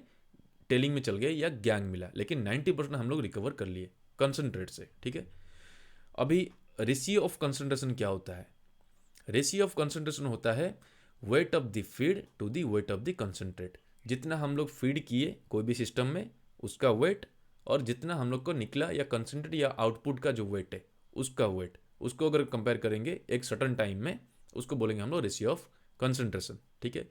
टेलिंग में चल गए या गैंग मिला, लेकिन 90% हम लोग रिकवर कर लिए कंसनट्रेट से। ठीक है, अभी रेशियो ऑफ कंसंट्रेशन क्या होता है, रेशियो ऑफ कंसंट्रेशन होता है weight of the feed to the weight of the concentrate. जितना हम लोग फीड किए कोई भी सिस्टम में उसका वेट, और जितना हम लोग को निकला या कंसंट्रेट या आउटपुट का जो वेट है उसका वेट, उसको अगर कंपेयर करेंगे एक सर्टन टाइम में, उसको बोलेंगे हम लोग रेशियो ऑफ कंसंट्रेशन। ठीक है,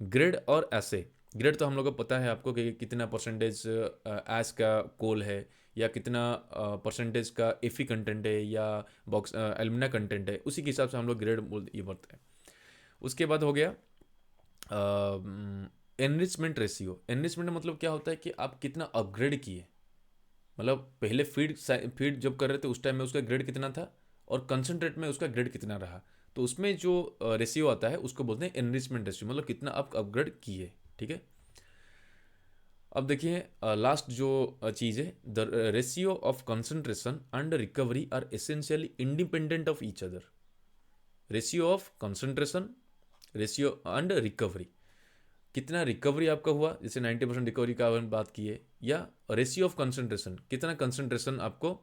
ग्रेड और एसे, ग्रेड तो हम लोग को पता है आपको कि कितना परसेंटेज एस का कोल है या कितना परसेंटेज का एफी कंटेंट है या बॉक्स एल्यूमिना कंटेंट है, उसी के हिसाब से हम लोग ग्रेड ये बढ़ते हैं। उसके बाद हो गया एनरिचमेंट रेशियो। एनरिचमेंट मतलब क्या होता है कि आप कितना अपग्रेड किए, मतलब पहले फीड जब कर रहे थे उस टाइम में उसका ग्रेड कितना था और कंसनट्रेट में उसका ग्रेड कितना रहा, तो उसमें जो रेशियो आता है उसको बोलते हैं एनरिचमेंट रेशियो, मतलब कितना आप अपग्रेड किए। ठीक है, अब देखिए लास्ट जो चीज़ है, the ratio of concentration and recovery are essentially independent of each other. Ratio of concentration, ratio and recovery, कितना रिकवरी आपका हुआ, जैसे 90% रिकवरी का अपन बात किए, या रेशियो ऑफ कंसंट्रेशन, कितना कंसंट्रेशन आपको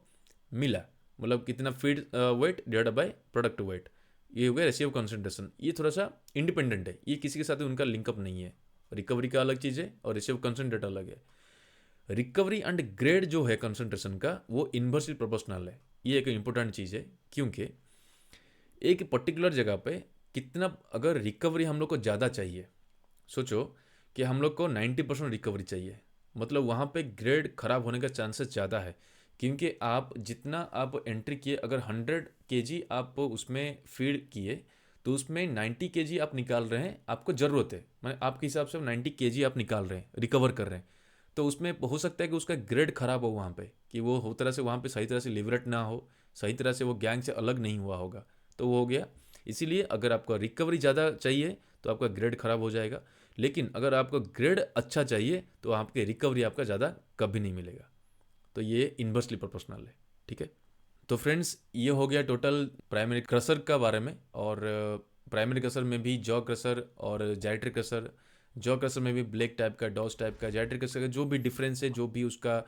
मिला, मतलब कितना feed weight divide by product weight, ये हो गया रेशियो ऑफ कंसंट्रेशन। ये थोड़ा सा इंडिपेंडेंट है, ये किसी के साथ उनका लिंकअप नहीं है। रिकवरी का अलग चीज़ है और रेशियो ऑफ कंसंट्रेट अलग है। रिकवरी एंड ग्रेड जो है कंसंट्रेशन का वो इन्वर्सली प्रोपोर्शनल है। ये एक इंपॉर्टेंट चीज़ है, क्योंकि एक पर्टिकुलर जगह पे कितना अगर रिकवरी हम लोग को ज़्यादा चाहिए, सोचो कि हम लोग को 90% रिकवरी चाहिए, मतलब वहाँ पे ग्रेड खराब होने का चांसेस ज़्यादा है, क्योंकि आप जितना आप एंट्री किए, अगर 100 kg आप उसमें फीड किए तो उसमें 90 kg आप निकाल रहे हैं, आपको ज़रूरत है, मतलब आपके हिसाब से 90 kg आप निकाल रहे हैं, रिकवर कर रहे हैं, तो उसमें हो सकता है कि उसका ग्रेड खराब हो वहाँ पे, कि वो हो तरह से वहाँ पे सही तरह से लिवरेट ना हो, सही तरह से वो गैंग से अलग नहीं हुआ होगा, तो वो हो गया। इसीलिए अगर आपका रिकवरी ज़्यादा चाहिए तो आपका ग्रेड खराब हो जाएगा, लेकिन अगर आपको ग्रेड अच्छा चाहिए तो आपके रिकवरी आपका ज़्यादा कभी नहीं मिलेगा। तो ये इन्वर्सली प्रोपोर्शनल है। ठीक है, तो फ्रेंड्स ये हो गया टोटल प्राइमरी क्रशर का बारे में। और प्राइमरी क्रशर में भी जॉ क्रशर और जाइट्रिक क्रशर, जॉ क्रशर में भी ब्लैक टाइप का, डॉस टाइप का, जाइट्रिक क्रशर का जो भी डिफरेंस है, जो भी उसका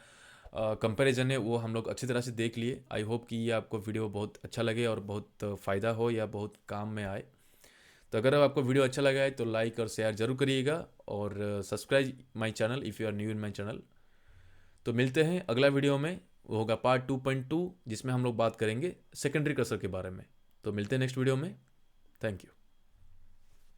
कंपैरिजन है, वो हम लोग अच्छी तरह से देख लिए। आई होप कि ये आपको वीडियो बहुत अच्छा लगे और बहुत फ़ायदा हो या बहुत काम में आए। तो अगर आपको वीडियो अच्छा लगा है तो लाइक और शेयर जरूर करिएगा, और subscribe my channel if you are new in my channel. तो मिलते हैं अगला वीडियो में, वो होगा पार्ट 2.2, जिसमें हम लोग बात करेंगे सेकेंडरी क्रशर के बारे में। तो मिलते हैं नेक्स्ट वीडियो में। Thank you.